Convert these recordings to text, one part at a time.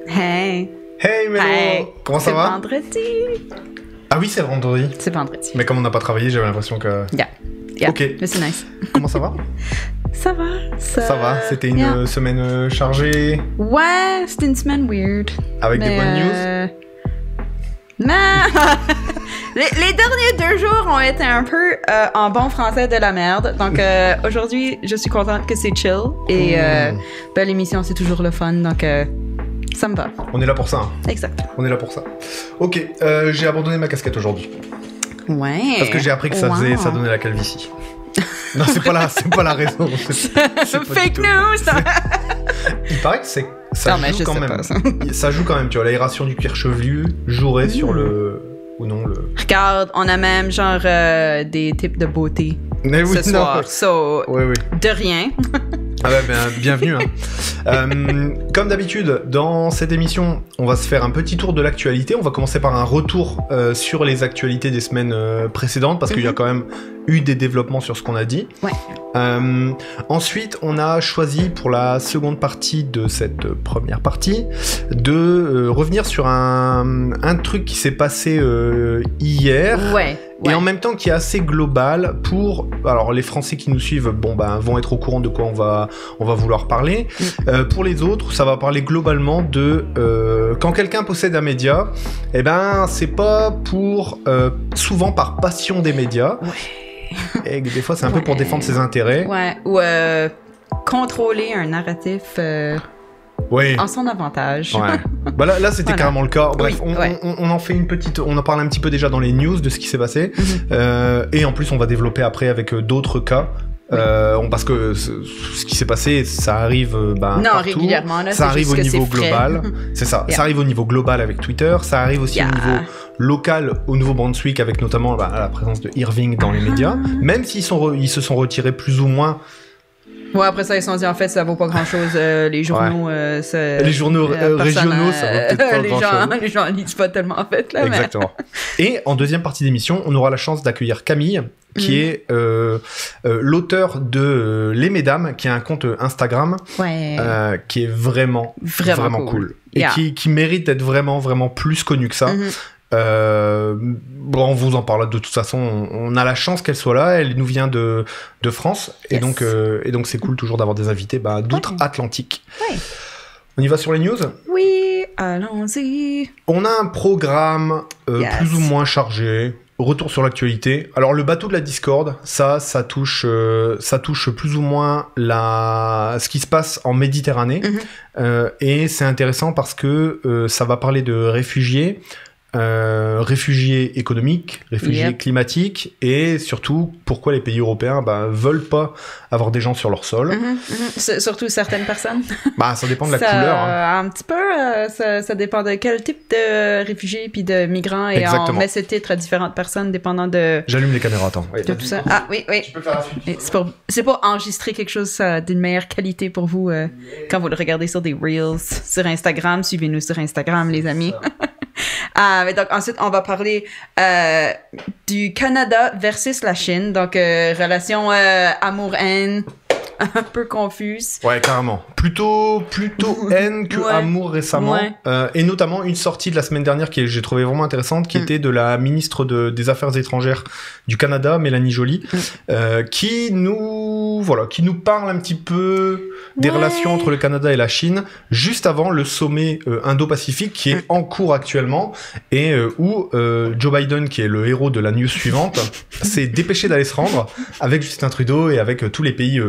Hey. Hey Mélo, Hey. comment ça va? C'est vendredi. Ah oui, c'est vendredi. C'est vendredi. Mais comme on n'a pas travaillé, j'avais l'impression que... Yeah. Ok. Mais c'est nice. Comment ça va? Ça va. Ça va, c'était une Yeah. semaine chargée, Ouais, c'était une semaine weird. avec des Mais, bonnes news. Non! les derniers 2 jours ont été un peu en bon français de la merde. Donc aujourd'hui, je suis contente que c'est chill. Et ben, l'émission, c'est toujours le fun. Donc ça me va. On est là pour ça, hein. Exact. On est là pour ça. Ok, j'ai abandonné ma casquette aujourd'hui. Ouais. Parce que j'ai appris que ça donnait la calvitie. Non, c'est pas la raison. C'est pas du Fake tout. news! Il paraît que ça Non, mais joue je quand sais même. pas, ça. Ça joue quand même, tu vois, l'aération du cuir chevelu jouerait sur le... Ou non, le... Regarde, on a même genre des types de beauté Mais oui, ce soir. So, Oui, oui. de rien. Ah ouais, ben, bienvenue. Hein. Comme d'habitude, dans cette émission, on va se faire un petit tour de l'actualité. On va commencer par un retour sur les actualités des semaines précédentes, parce qu'il y a quand même eu des développements sur ce qu'on a dit. Ouais. Ensuite, on a choisi pour la seconde partie de cette première partie de revenir sur un truc qui s'est passé hier. Ouais. Et en même temps qui est assez global pour... Alors les Français qui nous suivent vont être au courant de quoi on va vouloir parler. Pour les autres, ça va parler globalement de... quand quelqu'un possède un média, eh ben c'est pas pour... souvent par passion des médias. Ouais. Et des fois c'est un peu pour défendre ses intérêts. Ouais. Ou contrôler un narratif Oui. en son avantage. Ouais. Bah là c'était Voilà. carrément le cas. Bref, Oui, ouais. on en fait une petite... On en parle un petit peu déjà dans les news de ce qui s'est passé. Et en plus on va développer après avec d'autres cas. Parce que ce qui s'est passé, ça arrive Non, partout. régulièrement. Là, Ça c'est arrive juste au que niveau c'est frais. global. C'est ça. Yeah. Ça arrive au niveau global avec Twitter. Ça arrive aussi Yeah. au niveau local, au Nouveau-Brunswick, avec notamment la présence de Irving dans les médias. Même s'ils ils se sont retirés plus ou moins. Ouais, après ça, ils se sont dit, en fait, ça vaut pas grand-chose. Les journaux, Les journaux régionaux, ça vaut peut-être pas grand-chose. Les gens lisent pas tellement, en fait. Là, Exactement. Et en deuxième partie d'émission, on aura la chance d'accueillir Camille, qui est l'auteur de Les Mesdames, qui a un compte Instagram Ouais. qui est vraiment cool. Et Yeah. qui mérite d'être vraiment plus connu que ça. On vous en parle de toute façon. On a la chance qu'elle soit là. Elle nous vient de France. Yes. Et donc c'est cool toujours d'avoir des invités d'outre-Atlantique. Ouais. On y va sur les news? Oui, allons-y. On a un programme Yes. plus ou moins chargé. Retour sur l'actualité. Alors le bateau de la Discord, ça touche plus ou moins ce qui se passe en Méditerranée. Et c'est intéressant parce que ça va parler de réfugiés. Réfugiés économiques, réfugiés climatiques, et surtout pourquoi les pays européens veulent pas avoir des gens sur leur sol. Surtout certaines personnes. Ça dépend de la couleur. Hein. Un petit peu, ça dépend de quel type de réfugiés puis de migrants, et Exactement. on met ce titre à différentes personnes dépendant de J'allume les caméras, attends. Oui, tout ça. Ah oui. Tu peux faire la suite. Et c'est pour enregistrer quelque chose d'une meilleure qualité pour vous quand vous le regardez sur des Reels sur Instagram. Suivez-nous sur Instagram, les amis. Mais donc ensuite, on va parler du Canada versus la Chine. Donc, relation amour-haine, un peu confuse. Ouais, carrément. Plutôt haine que amour récemment. Ouais. Et notamment une sortie de la semaine dernière que j'ai trouvé vraiment intéressante, qui était de la ministre des Affaires étrangères du Canada, Mélanie Joly, qui nous parle un petit peu des relations entre le Canada et la Chine, juste avant le sommet Indo-Pacifique qui est en cours actuellement, et où Joe Biden, qui est le héros de la news suivante, s'est dépêché d'aller se rendre avec Justin Trudeau et avec tous les pays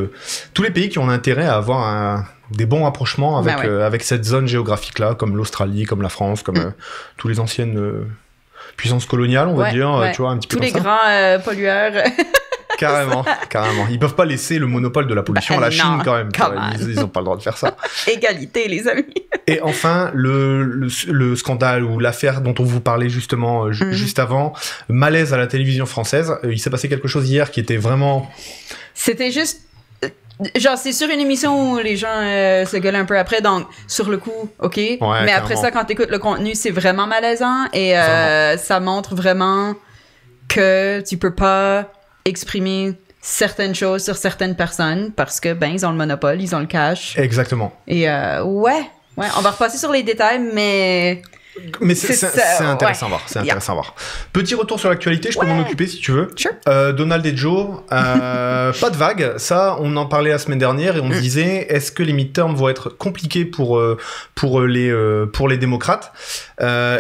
qui ont intérêt à avoir des bons rapprochements avec cette zone géographique-là, comme l'Australie, comme la France, comme tous les anciennes puissances coloniales, on va dire, tu vois, un petit peu tous comme les ça. grands pollueurs. Carrément. Ils peuvent pas laisser le monopole de la pollution à la Chine, quand même. Ils ont pas le droit de faire ça. Égalité, les amis. Et enfin, le scandale ou l'affaire dont on vous parlait justement juste avant, malaise à la télévision française. Il s'est passé quelque chose hier qui était vraiment... C'était juste... Genre, c'est sur une émission où les gens se gueulent un peu après, donc sur le coup, ok. Ouais, mais après clairement. ça, quand t'écoutes le contenu, c'est vraiment malaisant, et ça montre vraiment que tu peux pas exprimer certaines choses sur certaines personnes parce que, ils ont le monopole, ils ont le cash. Exactement. Et Ouais, on va repasser sur les détails, mais c'est intéressant à voir. C'est intéressant à voir. Petit retour sur l'actualité, je peux m'en occuper si tu veux. Sure. Donald et Joe, pas de vague. Ça, on en parlait la semaine dernière et on disait, est-ce que les midterms vont être compliqués pour les démocrates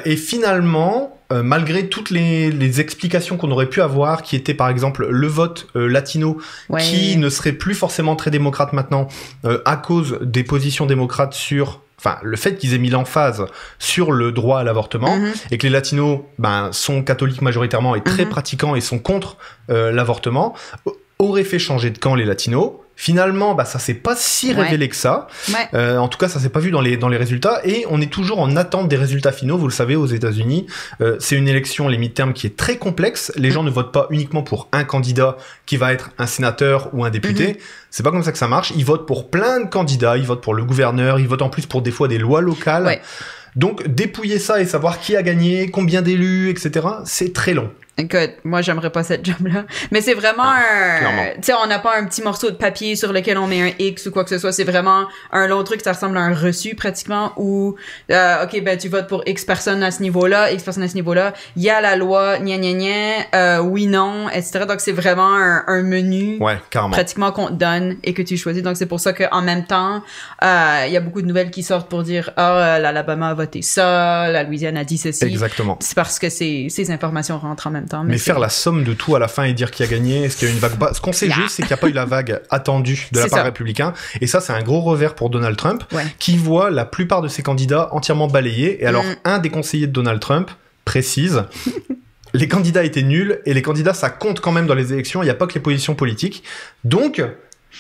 et finalement, malgré toutes les explications qu'on aurait pu avoir, qui étaient par exemple le vote latino, qui ne serait plus forcément très démocrate maintenant, à cause des positions démocrates sur... Enfin, le fait qu'ils aient mis l'emphase sur le droit à l'avortement et que les latinos sont catholiques majoritairement et très pratiquants et sont contre l'avortement, aurait fait changer de camp les latinos. Finalement, ça s'est pas si révélé que ça. En tout cas, ça s'est pas vu dans les résultats. Et on est toujours en attente des résultats finaux. Vous le savez, aux États-Unis, c'est une élection, les midterms, qui est très complexe. Les gens ne votent pas uniquement pour un candidat qui va être un sénateur ou un député. C'est pas comme ça que ça marche. Ils votent pour plein de candidats. Ils votent pour le gouverneur. Ils votent en plus pour des fois des lois locales. Donc, dépouiller ça et savoir qui a gagné, combien d'élus, etc., c'est très long. Écoute, moi, j'aimerais pas cette job-là. Mais c'est vraiment tu sais, on n'a pas un petit morceau de papier sur lequel on met un X ou quoi que ce soit. C'est vraiment un long truc, ça ressemble à un reçu, pratiquement, où, OK, tu votes pour X personnes à ce niveau-là, X personnes à ce niveau-là. Il y a la loi, oui, non, etc. Donc, c'est vraiment un menu. Pratiquement qu'on te donne et que tu choisis. Donc, c'est pour ça qu'en même temps, il y a beaucoup de nouvelles qui sortent pour dire, l'Alabama a voté ça, la Louisiane a dit ceci. Exactement. C'est parce que ces informations rentrent en même temps. Mais faire la somme de tout à la fin et dire qui a gagné, est-ce qu'il y a une vague Ce qu'on sait juste, c'est qu'il n'y a pas eu la vague attendue de la part républicain. Et ça, c'est un gros revers pour Donald Trump, qui voit la plupart de ses candidats entièrement balayés. Et alors, un des conseillers de Donald Trump précise... les candidats étaient nuls, et les candidats, ça compte quand même dans les élections. Il n'y a pas que les positions politiques. Donc...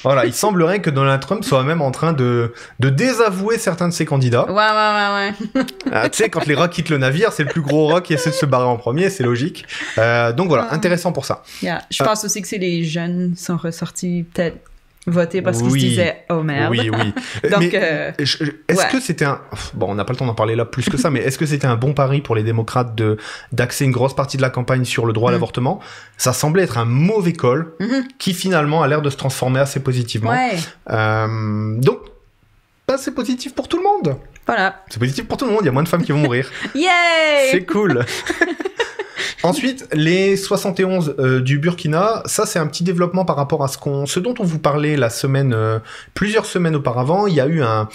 Voilà, il semblerait que Donald Trump soit même en train de désavouer certains de ses candidats. Ouais. Tu sais, quand les rocs quittent le navire, c'est le plus gros roc qui essaie de se barrer en premier, c'est logique. Donc voilà, intéressant pour ça. Je pense aussi que c'est les jeunes sont ressortis peut-être voter parce qu'ils se disaient « Oh merde ». Oui. Donc, est-ce que c'était un... Bon, on n'a pas le temps d'en parler là plus que ça, mais est-ce que c'était un bon pari pour les démocrates d'axer une grosse partie de la campagne sur le droit à l'avortement ? Ça semblait être un mauvais call qui finalement a l'air de se transformer assez positivement. Donc, c'est positif pour tout le monde. Voilà. C'est positif pour tout le monde, il y a moins de femmes qui vont mourir. Yay! C'est cool. Ensuite, les 71 du Burkina, ça c'est un petit développement par rapport à ce dont on vous parlait plusieurs semaines auparavant. Il y a eu un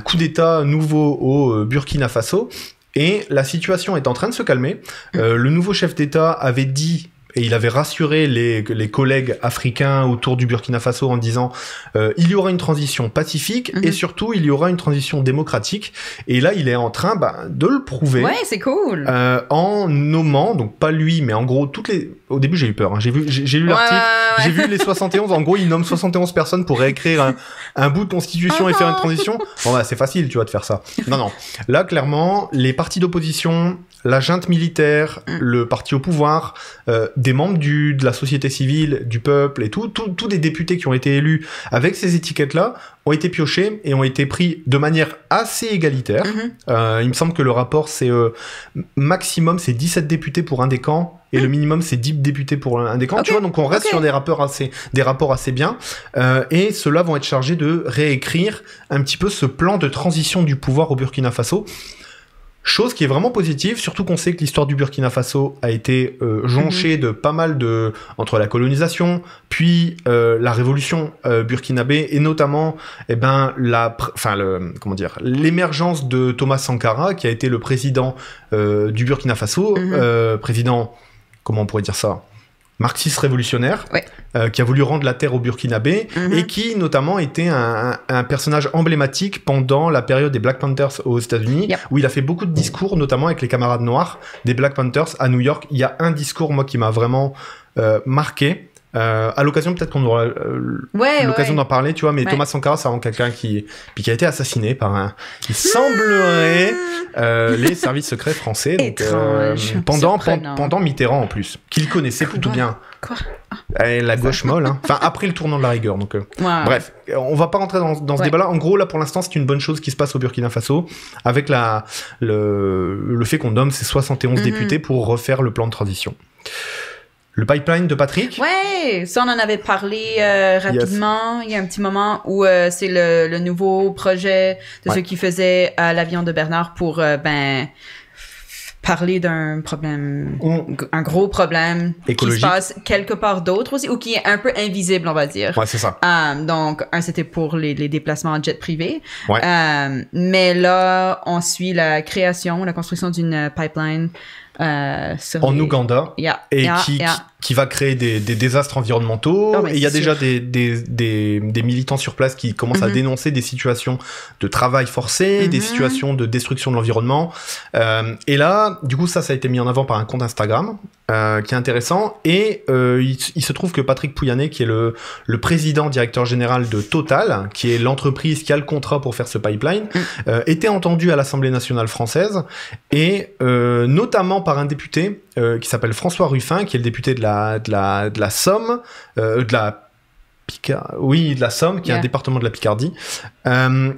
coup d'État nouveau au Burkina Faso et la situation est en train de se calmer. Le nouveau chef d'État avait dit... Et il avait rassuré les collègues africains autour du Burkina Faso en disant il y aura une transition pacifique et surtout il y aura une transition démocratique. Et là, il est en train de le prouver. Ouais, c'est cool. En nommant, donc pas lui, mais en gros, au début, j'ai eu peur. Hein. J'ai lu l'article, j'ai vu les 71. En gros, il nomme 71 personnes pour réécrire un bout de constitution et faire une transition. Bon, c'est facile, tu vois, de faire ça. Non. Là, clairement, les partis d'opposition, la junte militaire, le parti au pouvoir, des membres de la société civile, du peuple et tous des députés qui ont été élus avec ces étiquettes-là ont été piochés et ont été pris de manière assez égalitaire. Il me semble que le rapport, c'est maximum, c'est 17 députés pour un des camps et le minimum, c'est 10 députés pour un des camps. Tu vois, donc on reste sur des rapports assez bien. Et ceux-là vont être chargés de réécrire un petit peu ce plan de transition du pouvoir au Burkina Faso. Chose qui est vraiment positive, surtout qu'on sait que l'histoire du Burkina Faso a été jonchée de pas mal entre la colonisation, puis la révolution burkinabé, et notamment l'émergence de Thomas Sankara, qui a été le président du Burkina Faso, président, comment on pourrait dire ça, marxiste révolutionnaire, qui a voulu rendre la terre au Burkinabé, et qui notamment était un personnage emblématique pendant la période des Black Panthers aux États-Unis, où il a fait beaucoup de discours, notamment avec les camarades noirs des Black Panthers à New York. Il y a un discours, moi, qui m'a vraiment marqué. À l'occasion, peut-être qu'on aura l'occasion d'en parler, tu vois, mais Thomas Sankara, c'est vraiment quelqu'un qui a été assassiné par il semblerait, les services secrets français, donc, pendant Mitterrand en plus, qu'il connaissait plutôt bien. Quoi? La gauche molle, hein. Enfin, après le tournant de la rigueur, donc. Bref, on va pas rentrer dans ce débat-là. En gros, là, pour l'instant, c'est une bonne chose qui se passe au Burkina Faso, avec le fait qu'on nomme ces 71 députés pour refaire le plan de transition. Le pipeline de Patrick. Ouais, ça on en avait parlé rapidement. Il y a un petit moment où c'est le nouveau projet de ce qui faisait l'avion de Bernard pour parler d'un problème, un gros problème écologique qui se passe quelque part d'autre aussi, ou qui est un peu invisible, on va dire. Ouais, c'est ça. Donc, c'était pour les déplacements en jet privé. Ouais. Mais là, on suit la construction d'une pipeline en Ouganda, qui va créer des désastres environnementaux. Et il y a déjà des militants sur place qui commencent à dénoncer des situations de travail forcé, des situations de destruction de l'environnement. Et là, du coup, ça a été mis en avant par un compte Instagram qui est intéressant. Et il se trouve que Patrick Pouyanné, qui est le président directeur général de Total, qui est l'entreprise qui a le contrat pour faire ce pipeline, était entendu à l'Assemblée nationale française, et notamment par un député qui s'appelle François Ruffin, qui est le député de la Somme, de la Somme, qui est un département de la Picardie.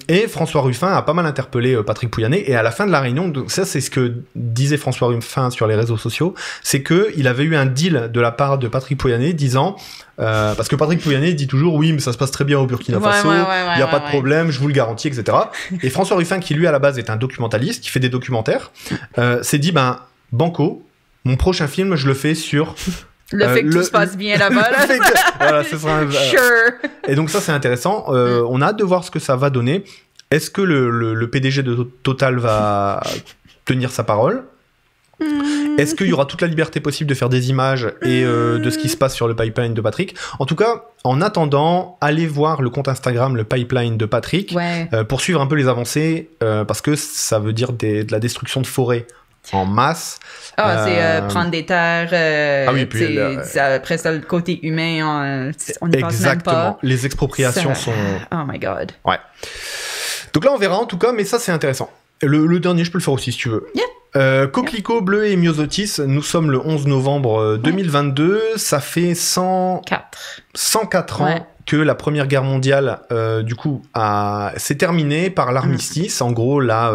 Et François Ruffin a pas mal interpellé Patrick Pouyanné, et à la fin de la réunion, donc ça c'est ce que disait François Ruffin sur les réseaux sociaux, c'est qu'il avait eu un deal de la part de Patrick Pouyanné disant, parce que Patrick Pouyanné dit toujours oui mais ça se passe très bien au Burkina Faso, il n'y a pas de problème, je vous le garantis, etc. Et François Ruffin, qui lui à la base est un documentaliste, qui fait des documentaires, s'est dit banco, mon prochain film je le fais sur le fait que tout se passe bien là-bas. Voilà, ce sera Sure. Et donc ça c'est intéressant. On a hâte de voir ce que ça va donner. Est-ce que le PDG de Total va tenir sa parole? Est-ce qu'il y aura toute la liberté possible de faire des images et de ce qui se passe sur le pipeline de Patrick? En tout cas, en attendant, allez voir le compte Instagram, le pipeline de Patrick, pour suivre un peu les avancées, parce que ça veut dire de la destruction de forêts en masse. C'est prendre des terres. Puis après ça, le côté humain, on n'y pense même pas. Les expropriations sont... Oh my God. Ouais. Donc là, on verra en tout cas, mais ça, c'est intéressant. Le dernier, je peux le faire aussi si tu veux. Yeah. Coquelicot bleu et myosotis, nous sommes le 11 novembre 2022. Ça fait 104 ans que la Première Guerre mondiale, du coup, s'est terminée par l'armistice. En gros, là,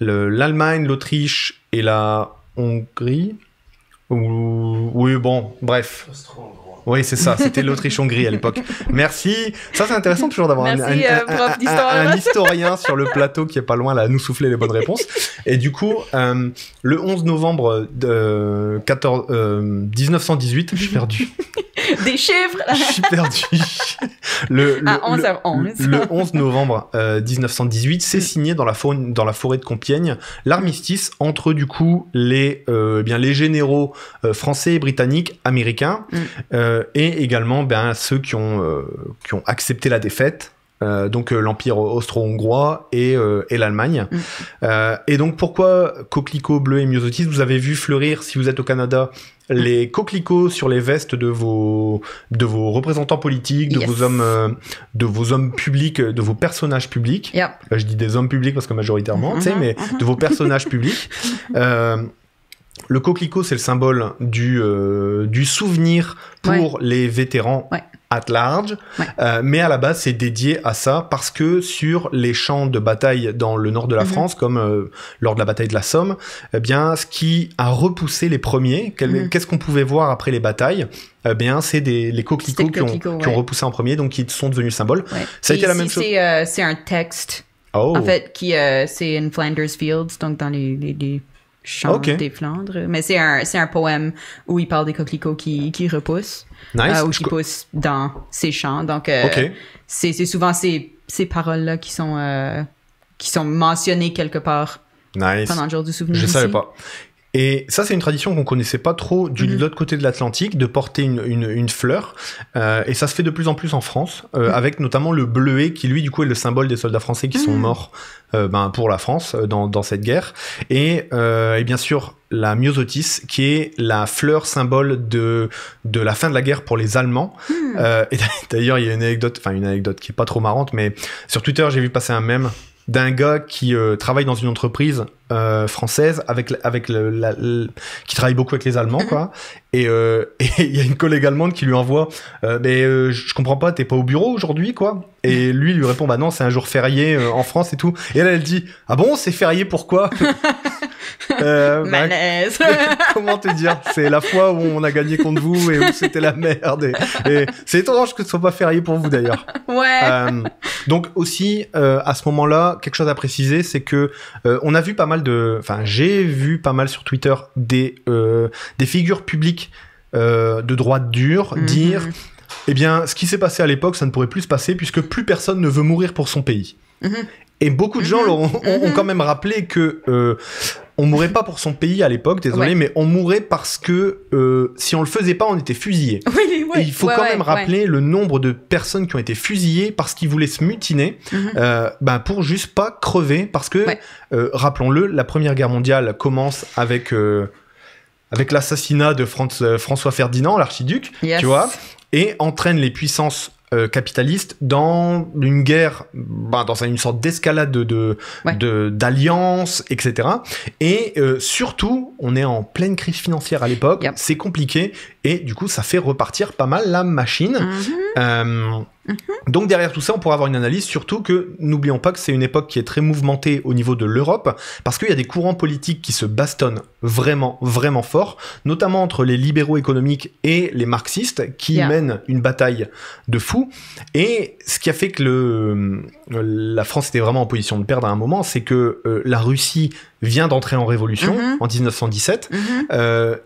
l'Allemagne, l'Autriche et la Hongrie. Oui, bon, bref. Oui, c'est ça, c'était l'Autriche-Hongrie à l'époque. Merci. Ça, c'est intéressant toujours d'avoir un historien sur le plateau qui est pas loin là, à nous souffler les bonnes réponses. Et du coup, le 11 novembre 1918, je suis perdu. Des chiffres. Je suis perdu. Le 11 novembre 1918, c'est signé dans la forêt de Compiègne l'armistice entre du coup les généraux français et britanniques, américains, et également ceux qui ont accepté la défaite. Donc l'Empire austro-hongrois et l'Allemagne. Et donc pourquoi coquelicots bleus et myosotis? Vous avez vu fleurir, si vous êtes au Canada, les coquelicots sur les vestes de vos représentants politiques, de vos hommes publics, de vos personnages publics. Yep. Je dis des hommes publics parce que majoritairement, tu sais, mais de vos personnages publics. Le coquelicot, c'est le symbole du souvenir pour les vétérans at large, mais à la base, c'est dédié à ça parce que sur les champs de bataille dans le nord de la France, comme lors de la bataille de la Somme, ce qui a repoussé les premiers, qu'est-ce qu'on pouvait voir après les batailles? C'est les coquelicots qui ont repoussé en premier, donc qui sont devenus symboles. Ça a été la même chose. C'est un texte, en fait, qui c'est in Flanders Fields, donc dans les champs des Flandres. Mais c'est un poème où il parle des coquelicots qui repoussent. Nice. Ou qui poussent dans ces champs. Donc, c'est souvent ces paroles-là qui sont mentionnées quelque part pendant le jour du souvenir. Je savais pas. Et ça, c'est une tradition qu'on connaissait pas trop de l'autre côté de l'Atlantique, de porter une fleur. Et ça se fait de plus en plus en France, avec notamment le bleuet, qui lui, du coup, est le symbole des soldats français qui sont morts pour la France dans cette guerre. Et bien sûr, la myosotis, qui est la fleur symbole de la fin de la guerre pour les Allemands. Et d'ailleurs, il y a une anecdote qui est pas trop marrante, mais sur Twitter, j'ai vu passer un mème d'un gars qui travaille dans une entreprise française qui travaille beaucoup avec les Allemands, quoi. Et il y a une collègue allemande qui lui envoie je comprends pas, t'es pas au bureau aujourd'hui, quoi. Et lui répond non, c'est un jour férié en France et tout. Et elle dit ah bon, c'est férié, pourquoi? Malaise. Comment te dire? C'est la fois où on a gagné contre vous et où c'était la merde. Et c'est étrange que ce soit pas férié pour vous d'ailleurs. Ouais. Donc aussi, à ce moment-là, quelque chose à préciser, c'est que on a vu pas mal j'ai vu pas mal sur Twitter des figures publiques de droite dure dire, eh bien, ce qui s'est passé à l'époque, ça ne pourrait plus se passer puisque plus personne ne veut mourir pour son pays. Et beaucoup de gens ont quand même rappelé que on mourait pas pour son pays à l'époque, désolé, mais on mourait parce que si on le faisait pas, on était fusillé. Oui. Et il faut quand même rappeler le nombre de personnes qui ont été fusillées parce qu'ils voulaient se mutiner, pour juste pas crever, parce que rappelons-le, la Première Guerre mondiale commence avec l'assassinat de François Ferdinand, l'archiduc, tu vois, et entraîne les puissances capitalistes dans une guerre, dans une sorte d'escalade d'alliances, etc. Et surtout, on est en pleine crise financière à l'époque, c'est compliqué, et du coup, ça fait repartir pas mal la machine. Donc derrière tout ça, on pourra avoir une analyse, surtout que n'oublions pas que c'est une époque qui est très mouvementée au niveau de l'Europe, parce qu'il y a des courants politiques qui se bastonnent vraiment, vraiment fort, notamment entre les libéraux économiques et les marxistes, qui mènent une bataille de fou. Et ce qui a fait que la France était vraiment en position de perdre à un moment, c'est que la Russie vient d'entrer en révolution en 1917,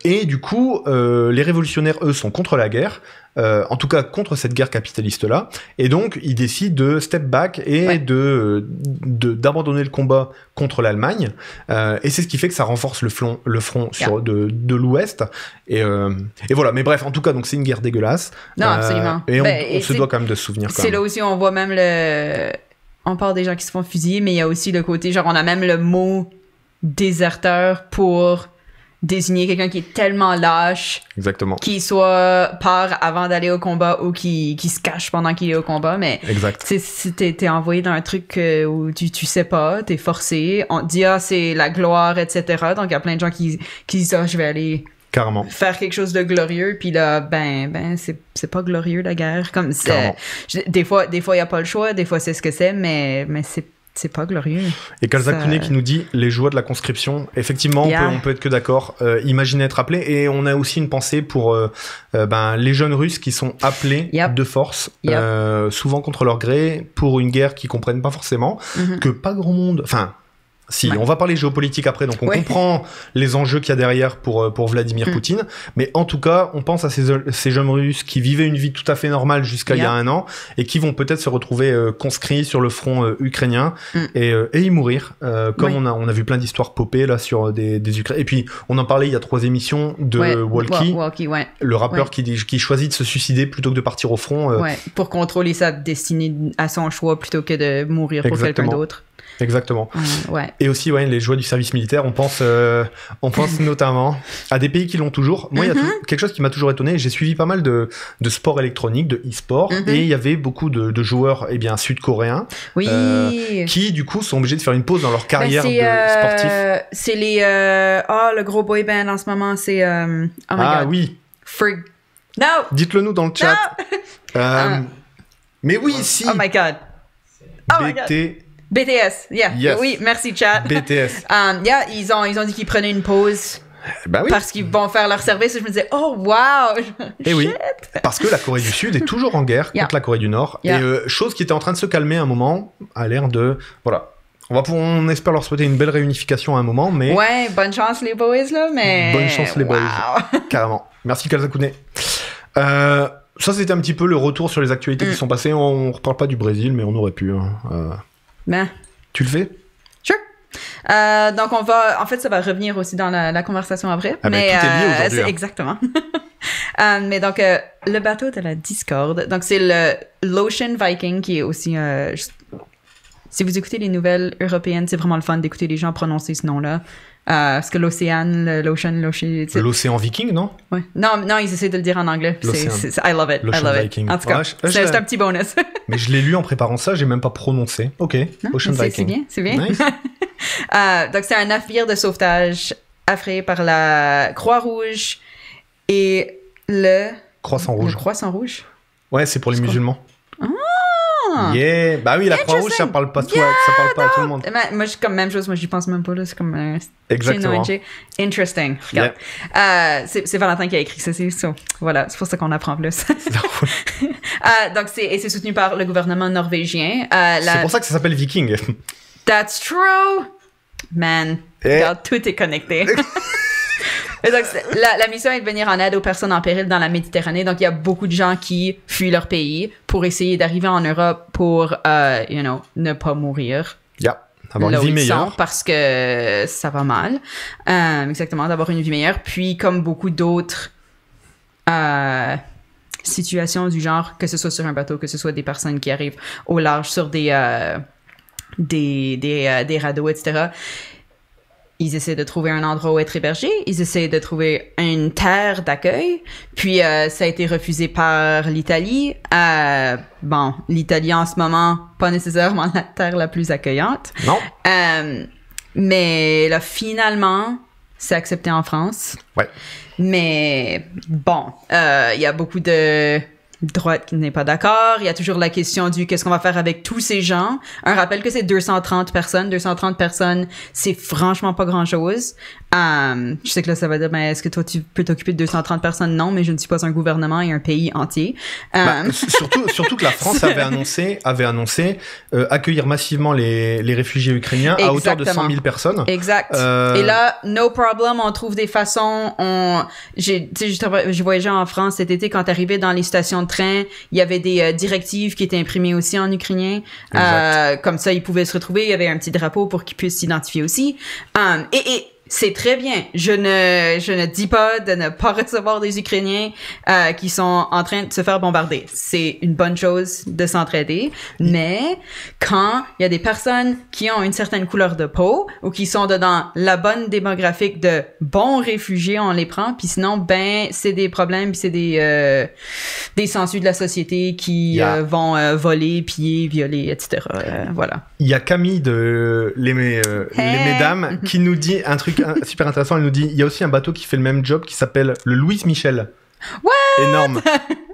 et du coup, les révolutionnaires, eux, sont contre la guerre, en tout cas contre cette guerre capitaliste-là, et donc ils décident de step back et d'abandonner le combat contre l'Allemagne, et c'est ce qui fait que ça renforce le front de l'Ouest, et voilà. Mais bref, en tout cas, donc c'est une guerre dégueulasse. Non, absolument. Et on se doit quand même de se souvenir. C'est là aussi, on voit même on parle des gens qui se font fusiller, mais il y a aussi le côté, genre, on a même le mot déserteur pour désigner quelqu'un qui est tellement lâche, exactement, qui soit part avant d'aller au combat ou qui se cache pendant qu'il est au combat, mais si t'es envoyé dans un truc où tu sais pas, t'es forcé, on te dit c'est la gloire, etc. Donc il y a plein de gens qui disent je vais aller carrément faire quelque chose de glorieux, puis là c'est pas glorieux la guerre, comme c'est des fois il y a pas le choix, des fois c'est ce que c'est, mais c'est pas glorieux. Et Kalzakune qui nous dit les joies de la conscription. Effectivement, on peut être que d'accord. Imaginez être appelé. Et on a aussi une pensée pour les jeunes Russes qui sont appelés de force, souvent contre leur gré, pour une guerre qu'ils comprennent pas forcément, que pas grand monde. Enfin. Si, on va parler géopolitique après, donc on comprend les enjeux qu'il y a derrière pour Vladimir Poutine, mais en tout cas, on pense à ces jeunes Russes qui vivaient une vie tout à fait normale jusqu'à il y a un an, et qui vont peut-être se retrouver conscrits sur le front ukrainien et y mourir, comme on a vu plein d'histoires popper là sur des Ukrainiens. Et puis, on en parlait il y a 3 émissions de Walkie, le rappeur qui choisit de se suicider plutôt que de partir au front. Pour contrôler sa destinée à son choix plutôt que de mourir pour quelqu'un d'autre. Exactement. Et aussi, les joies du service militaire, on pense notamment à des pays qui l'ont toujours. Moi, il y a quelque chose qui m'a toujours étonné. J'ai suivi pas mal de sports électroniques, de e-sport, et il y avait beaucoup de joueurs sud-coréens qui, du coup, sont obligés de faire une pause dans leur carrière de sportif. C'est le gros boy band en ce moment, c'est... oh my God. Oui. Frig. No! Dites-le nous dans le chat. Mais oui, si. Oh my God. BTS, oui, merci chat. BTS. Ils ont dit qu'ils prenaient une pause. Parce qu'ils vont faire leur service, et je me disais, oh wow! Et oui, parce que la Corée du Sud est toujours en guerre contre la Corée du Nord, et chose qui était en train de se calmer à un moment, à l'air de... Voilà. On espère leur souhaiter une belle réunification à un moment, mais... Ouais, bonne chance les boys, là, mais... Bonne chance les boys, carrément. Merci Kalzakune. Ça, c'était un petit peu le retour sur les actualités qui sont passées. On reparle pas du Brésil, mais on aurait pu... Tu le fais? Sure. Donc en fait, ça va revenir aussi dans la conversation après. Mais tout est lié aujourd'hui. Exactement. Mais donc, le bateau de la discorde, donc c'est l'Ocean Viking qui est aussi... si vous écoutez les nouvelles européennes, c'est vraiment le fun d'écouter les gens prononcer ce nom-là. Parce que l'océan... L'océan viking, non? Ouais. Non, ils essaient de le dire en anglais. I love it. L'Ocean Viking. En tout cas, c'est juste un petit bonus. Mais je l'ai lu en préparant ça, j'ai même pas prononcé. Ok, non, Ocean Viking. C'est bien. Nice. Donc, c'est un navire de sauvetage affrété par la Croix-Rouge et le... Croissant Rouge. Le Croissant Rouge? Ouais, c'est pour les musulmans. Yeah. Bah oui, la Croix-Rouge, ça parle pas, ça parle pas à tout le monde. Moi, je comme même chose, moi, j'y pense même pas, là. C'est comme. Exactement. Interesting. Regarde. C'est Valentin qui a écrit ça, c'est ça. Voilà, c'est pour ça qu'on apprend plus. Donc, c'est soutenu par le gouvernement norvégien. C'est pour ça que ça s'appelle Viking. That's true. Man, regarde, tout est connecté. Et donc, la mission est de venir en aide aux personnes en péril dans la Méditerranée. Donc, il y a beaucoup de gens qui fuient leur pays pour essayer d'arriver en Europe pour, ne pas mourir. Avoir une vie meilleure. Parce que ça va mal. Exactement, d'avoir une vie meilleure. Puis, comme beaucoup d'autres situations du genre, que ce soit sur un bateau, que ce soit des personnes qui arrivent au large sur des radeaux, etc., ils essaient de trouver un endroit où être hébergés, ils essaient de trouver une terre d'accueil, puis ça a été refusé par l'Italie. L'Italie en ce moment, pas nécessairement la terre la plus accueillante. Non. Mais là, finalement, c'est accepté en France. Ouais. Mais bon, il y a beaucoup de droite qui n'est pas d'accord. Il y a toujours la question du qu'est-ce qu'on va faire avec tous ces gens. Un rappel que c'est 230 personnes. 230 personnes, c'est franchement pas grand-chose. Je sais que là, ça va dire, mais est-ce que toi, tu peux t'occuper de 230 personnes? Non, mais je ne suis pas un gouvernement et un pays entier. Surtout que la France avait annoncé accueillir massivement les réfugiés ukrainiens à hauteur de 100 000 personnes. Exact. Et là, no problem, on trouve des façons. J'ai voyagé en France cet été quand t'arrivais dans les stations de train, il y avait des directives qui étaient imprimées aussi en ukrainien. Comme ça, ils pouvaient se retrouver. Il y avait un petit drapeau pour qu'ils puissent s'identifier aussi. Et c'est très bien. Je ne dis pas de ne pas recevoir des Ukrainiens qui sont en train de se faire bombarder. C'est une bonne chose de s'entraider. Mais quand il y a des personnes qui ont une certaine couleur de peau ou qui sont dans la bonne démographique de bons réfugiés, on les prend. Puis sinon, c'est des problèmes, puis c'est des sangsues de la société qui vont voler, piller, violer, etc. Voilà. Il y a Camille de les Mesdames qui nous dit un truc super intéressant. Elle nous dit il y a aussi un bateau qui fait le même job qui s'appelle le Louise Michel. What? Énorme.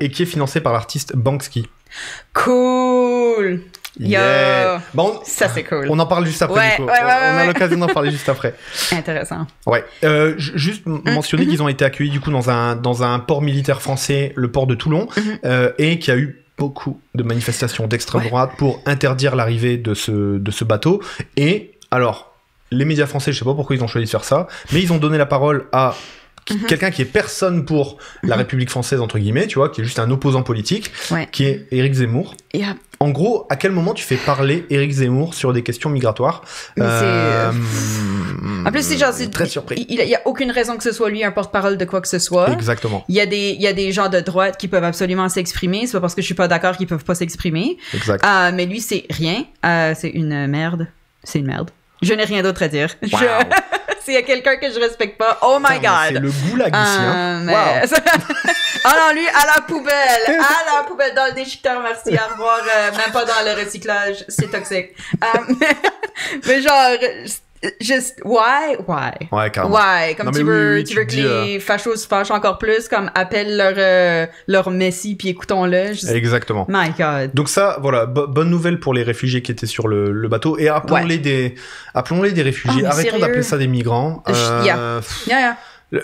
Et qui est financé par l'artiste Banksy. Cool. Yeah. Bon, ça c'est cool. On en parle juste après. Du coup. On a l'occasion d'en parler juste après. Intéressant. Ouais. Juste mentionner qu'ils ont été accueillis du coup dans un port militaire français, le port de Toulon, et qu'il y a eu beaucoup de manifestations d'extrême droite pour interdire l'arrivée de ce bateau. Et alors, les médias français, je sais pas pourquoi ils ont choisi de faire ça, mais ils ont donné la parole à quelqu'un qui est personne pour la République française, entre guillemets, tu vois, qui est juste un opposant politique, qui est Éric Zemmour. En gros, à quel moment tu fais parler Éric Zemmour sur des questions migratoires? En plus, c'est très surpris. Il y a aucune raison que ce soit lui un porte-parole de quoi que ce soit. Exactement. Il y a des gens de droite qui peuvent absolument s'exprimer. C'est pas parce que je suis pas d'accord qu'ils peuvent pas s'exprimer. Exact. Mais lui, c'est rien. C'est une merde. C'est une merde. Je n'ai rien d'autre à dire. Wow. S'il y a quelqu'un que je respecte pas, oh my God! C'est le goulag ici, hein? Wow! Ah non, lui, à la poubelle, dans le déchiqueteur, merci, au revoir, même pas dans le recyclage, c'est toxique. Mais genre, juste, why? Ouais, carrément. Why? Comme tu veux que les fachos se fâchent encore plus, comme appelle leur messie puis écoutons-le. Exactement. My God. Donc ça, voilà, bonne nouvelle pour les réfugiés qui étaient sur le bateau et appelons-les des réfugiés. Arrêtons d'appeler ça des migrants.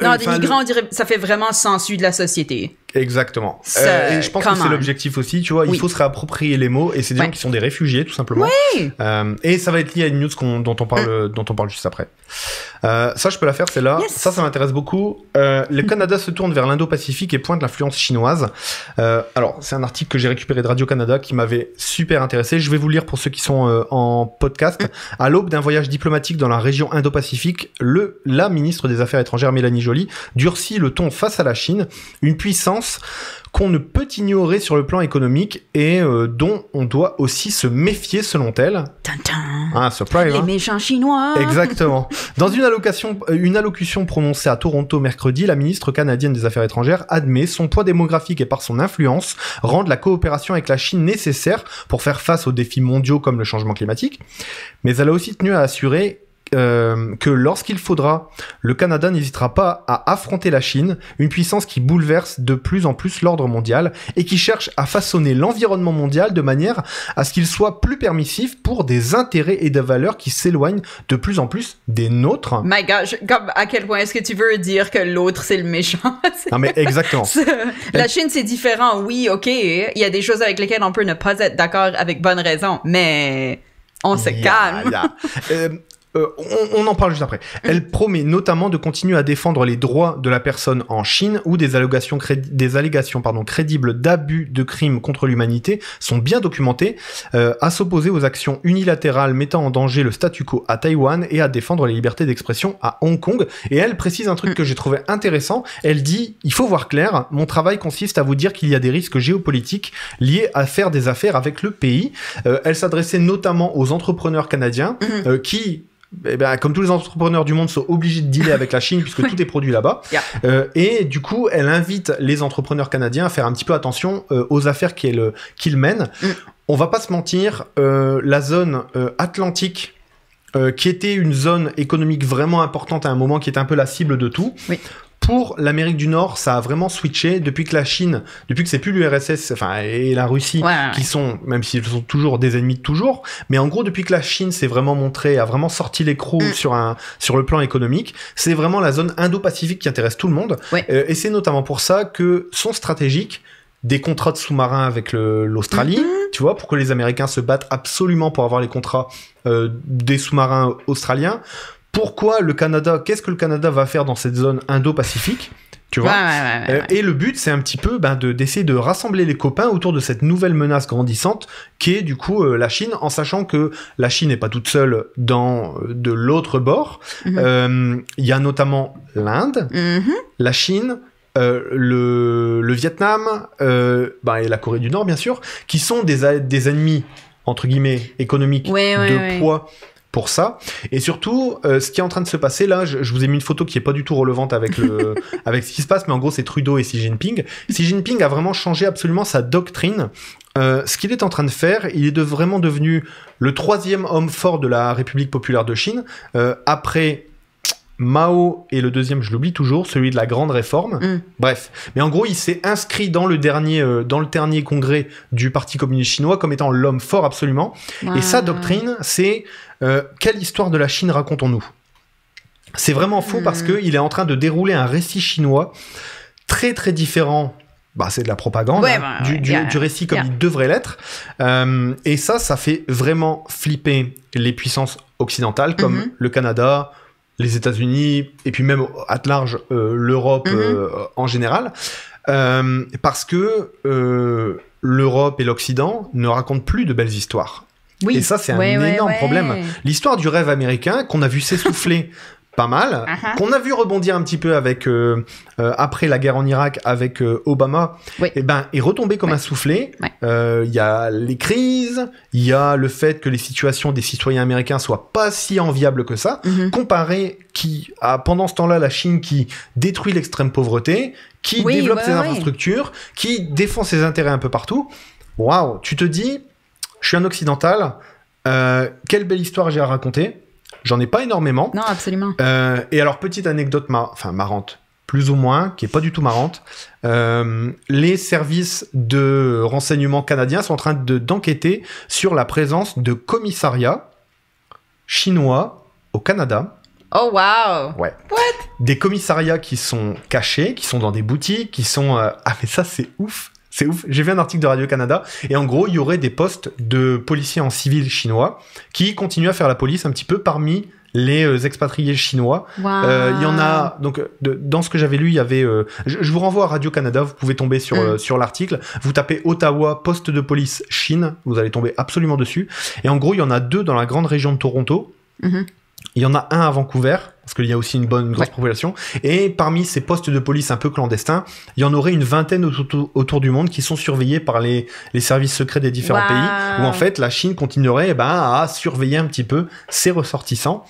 Non, des migrants, on dirait, ça fait vraiment sensu de la société. Exactement. Et je pense que c'est l'objectif aussi, tu vois, il faut se réapproprier les mots, et c'est des gens qui sont des réfugiés, tout simplement. Oui. Et ça va être lié à une news dont on parle juste après. Ça, je peux la faire, c'est là. Yes. Ça m'intéresse beaucoup. Le Canada se tourne vers l'Indo-Pacifique et pointe l'influence chinoise. Alors, c'est un article que j'ai récupéré de Radio-Canada qui m'avait super intéressé. Je vais vous le lire pour ceux qui sont en podcast. À l'aube d'un voyage diplomatique dans la région Indo-Pacifique, la ministre des Affaires étrangères, Mélanie Joly, durcit le ton face à la Chine, une puissance qu'on ne peut ignorer sur le plan économique et dont on doit aussi se méfier selon elle. Surprise, les méchants chinois. Exactement. Dans une allocution prononcée à Toronto mercredi, la ministre canadienne des Affaires étrangères admet son poids démographique et par son influence rendent la coopération avec la Chine nécessaire pour faire face aux défis mondiaux comme le changement climatique. Mais elle a aussi tenu à assurer que lorsqu'il faudra, le Canada n'hésitera pas à affronter la Chine, une puissance qui bouleverse de plus en plus l'ordre mondial et qui cherche à façonner l'environnement mondial de manière à ce qu'il soit plus permissif pour des intérêts et des valeurs qui s'éloignent de plus en plus des nôtres. My God, comme à quel point est-ce que tu veux dire que l'autre c'est le méchant? Non mais exactement. La Chine c'est différent, oui, ok, il y a des choses avec lesquelles on peut ne pas être d'accord avec bonne raison, mais on se calme. On en parle juste après. Elle promet notamment de continuer à défendre les droits de la personne en Chine où des allégations crédibles d'abus de crimes contre l'humanité sont bien documentées, à s'opposer aux actions unilatérales mettant en danger le statu quo à Taïwan et à défendre les libertés d'expression à Hong Kong. Et elle précise un truc que j'ai trouvé intéressant. Elle dit « Il faut voir clair, mon travail consiste à vous dire qu'il y a des risques géopolitiques liés à faire des affaires avec le pays. » Elle s'adressait notamment aux entrepreneurs canadiens qui... Eh ben, comme tous les entrepreneurs du monde sont obligés de dealer avec la Chine puisque tout est produit là-bas. Et du coup, elle invite les entrepreneurs canadiens à faire un petit peu attention aux affaires qu'ils mènent. On va pas se mentir, la zone atlantique, qui était une zone économique vraiment importante à un moment, qui était un peu la cible de tout. Oui. Pour l'Amérique du Nord, ça a vraiment switché depuis que la Chine, depuis que c'est plus l'URSS, enfin, et la Russie, qui sont, même s'ils sont toujours des ennemis de toujours, mais en gros, depuis que la Chine s'est vraiment montrée, a vraiment sorti l'écrou sur le plan économique, c'est vraiment la zone Indo-Pacifique qui intéresse tout le monde. Et c'est notamment pour ça que sont stratégiques des contrats de sous-marins avec l'Australie, tu vois, pour que les Américains se battent absolument pour avoir les contrats des sous-marins australiens. Pourquoi le Canada, qu'est-ce que le Canada va faire dans cette zone Indo-Pacifique, tu vois, et le but, c'est un petit peu d'essayer de rassembler les copains autour de cette nouvelle menace grandissante qui est du coup la Chine, en sachant que la Chine n'est pas toute seule de l'autre bord. Il y a notamment l'Inde, la Chine, le Vietnam et la Corée du Nord, bien sûr, qui sont des ennemis, entre guillemets, économiques poids pour ça. Et surtout, ce qui est en train de se passer là, je vous ai mis une photo qui est pas du tout relevante avec avec ce qui se passe, mais en gros, c'est Trudeau et Xi Jinping. Xi Jinping a vraiment changé absolument sa doctrine. Ce qu'il est en train de faire, il est vraiment devenu le 3e homme fort de la République populaire de Chine, après Mao et le deuxième, je l'oublie toujours, celui de la grande réforme. Bref. Mais en gros, il s'est inscrit dans le dernier congrès du Parti communiste chinois comme étant l'homme fort absolument. Et sa doctrine, c'est quelle histoire de la Chine racontons-nous ? C'est vraiment faux parce qu'il est en train de dérouler un récit chinois très très différent. C'est de la propagande, du récit comme il devrait l'être. Et ça fait vraiment flipper les puissances occidentales comme le Canada, les États-Unis, et puis même à large l'Europe en général, parce que l'Europe et l'Occident ne racontent plus de belles histoires. Et ça, c'est un énorme problème. L'histoire du rêve américain, qu'on a vu s'essouffler pas mal, qu'on a vu rebondir un petit peu avec après la guerre en Irak avec Obama, est retombé comme un soufflé. Il y a les crises, il y a le fait que les situations des citoyens américains soient pas si enviables que ça, comparé à pendant ce temps-là la Chine qui détruit l'extrême pauvreté, qui développe ses infrastructures, qui défend ses intérêts un peu partout. Waouh, tu te dis, je suis un occidental, quelle belle histoire j'ai à raconter. J'en ai pas énormément. Non, absolument. Et alors, petite anecdote marrante, plus ou moins, qui est pas du tout marrante. Les services de renseignement canadiens sont en train d'enquêter sur la présence de commissariats chinois au Canada. Oh, wow! Ouais. What? Des commissariats qui sont cachés, qui sont dans des boutiques, qui sont... Ah, mais ça, c'est ouf! C'est ouf. J'ai vu un article de Radio-Canada et en gros, il y aurait des postes de policiers en civil chinois qui continuent à faire la police un petit peu parmi les expatriés chinois. Il y en a... Donc, dans ce que j'avais lu, il y avait... je vous renvoie à Radio-Canada, vous pouvez tomber sur l'article. Vous tapez Ottawa, poste de police Chine, vous allez tomber absolument dessus. Et en gros, il y en a 2 dans la grande région de Toronto. Il y en a un à Vancouver, parce qu'il y a aussi une grosse population. Et parmi ces postes de police un peu clandestins, il y en aurait une vingtaine autour du monde qui sont surveillés par les services secrets des différents pays, où en fait la Chine continuerait à surveiller un petit peu ses ressortissants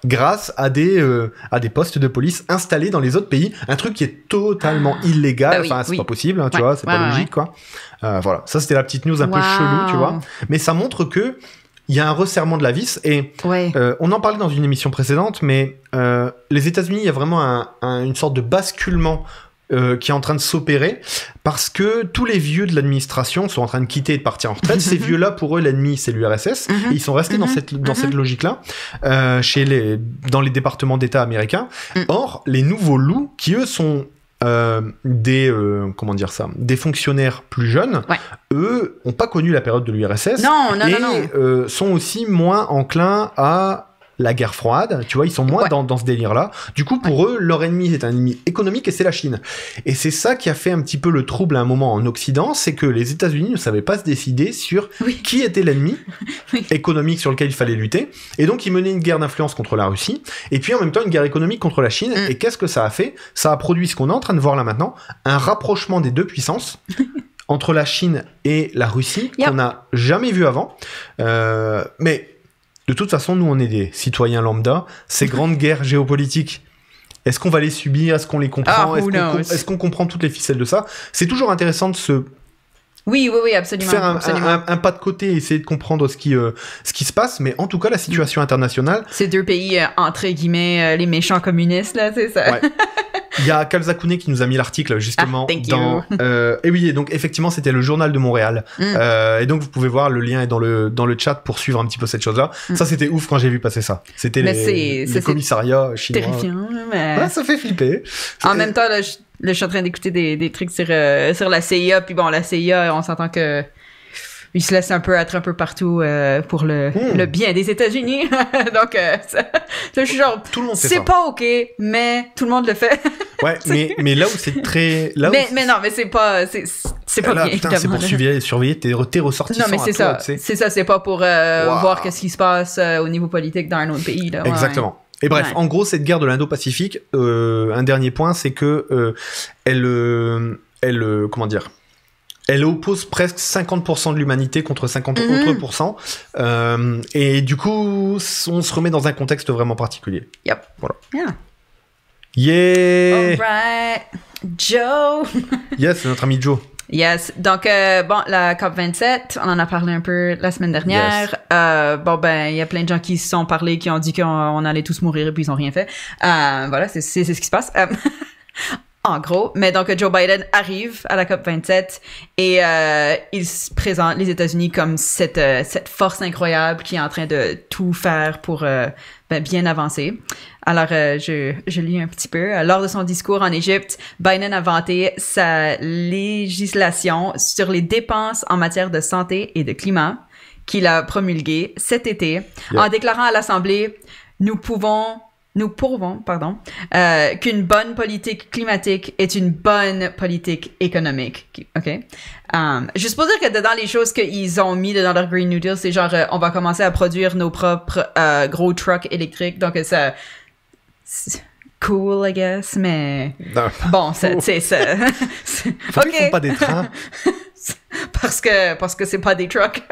grâce à des postes de police installés dans les autres pays. Un truc qui est totalement illégal. C'est pas possible, tu vois, c'est pas logique, quoi. Voilà, ça c'était la petite news un peu chelou, tu vois. Mais ça montre que il y a un resserrement de la vis et on en parlait dans une émission précédente, mais les États-Unis, il y a vraiment une sorte de basculement qui est en train de s'opérer parce que tous les vieux de l'administration sont en train de quitter et de partir en retraite. Ces vieux-là, pour eux, l'ennemi, c'est l'URSS. Et ils sont restés dans cette logique-là dans les départements d'État américains. Or, les nouveaux loups, qui eux sont des fonctionnaires plus jeunes, eux ont pas connu la période de l'URSS et sont aussi moins enclins à la guerre froide, tu vois, ils sont moins dans ce délire-là. Du coup, pour eux, leur ennemi est un ennemi économique et c'est la Chine. Et c'est ça qui a fait un petit peu le trouble à un moment en Occident, c'est que les États-Unis ne savaient pas se décider sur qui était l'ennemi économique sur lequel il fallait lutter. Et donc, ils menaient une guerre d'influence contre la Russie et puis en même temps une guerre économique contre la Chine. Et qu'est-ce que ça a fait ? Ça a produit ce qu'on est en train de voir là maintenant, un rapprochement des deux puissances entre la Chine et la Russie qu'on n'a jamais vu avant. Mais de toute façon, nous, on est des citoyens lambda. Ces grandes guerres géopolitiques, est-ce qu'on va les subir ? Est-ce qu'on les comprend ? Est-ce qu'on comprend toutes les ficelles de ça ? C'est toujours intéressant de se... Oui, absolument. Faire un pas de côté et essayer de comprendre ce qui se passe. Mais en tout cas, la situation internationale... Ces deux pays, entre guillemets, les méchants communistes, là, c'est ça. Ouais. Il y a Kalzakouné qui nous a mis l'article justement et oui, et donc effectivement c'était le journal de Montréal et donc vous pouvez voir, le lien est dans le chat pour suivre un petit peu cette chose-là. Ça c'était ouf quand j'ai vu passer ça. C'était les commissariats chinois. Terrifiant, mais... Ouais, ça fait flipper. En même temps, là, je suis en train d'écouter des trucs sur la CIA, puis bon, la CIA, on s'entend que ils se laissent un peu être un peu partout pour le bien des États-Unis. Donc, je suis genre, tout le monde fait c'est pas OK, mais tout le monde le fait. Ouais, mais là où c'est très... mais non, mais c'est pas là, bien, putain, c'est pour surveiller tes ressortissants. Non, mais c'est ça. C'est ça, c'est pas pour voir qu'est-ce qui se passe au niveau politique dans un autre pays. Là. Exactement. Et bref, en gros, cette guerre de l'Indo-Pacifique, un dernier point, c'est que comment dire, elle oppose presque 50% de l'humanité contre 50 autres pourcents. Et du coup, on se remet dans un contexte vraiment particulier. Yep. Voilà. Yeah. All right. Joe. Yes, c'est notre ami Joe. Yes. Donc, la COP27, on en a parlé un peu la semaine dernière. Yes. Il y a plein de gens qui se sont parlé, qui ont dit qu'on allait tous mourir et puis ils ont rien fait. Voilà, c'est ce qui se passe. En gros, mais donc Joe Biden arrive à la COP27 et il se présente les États-Unis comme cette force incroyable qui est en train de tout faire pour bien avancer. Alors, je lis un petit peu. Lors de son discours en Égypte, Biden a vanté sa législation sur les dépenses en matière de santé et de climat qu'il a promulguée cet été en déclarant à l'Assemblée « Nous prouvons, qu'une bonne politique climatique est une bonne politique économique. » OK? Juste pour dire que dans les choses qu'ils ont mis dans leur Green New Deal, c'est genre, on va commencer à produire nos propres gros trucks électriques. Donc, ça... C'est cool, I guess, mais... Non. Bon, c'est ça. Pourquoi ils font pas des trains? Parce que c'est pas des trucks.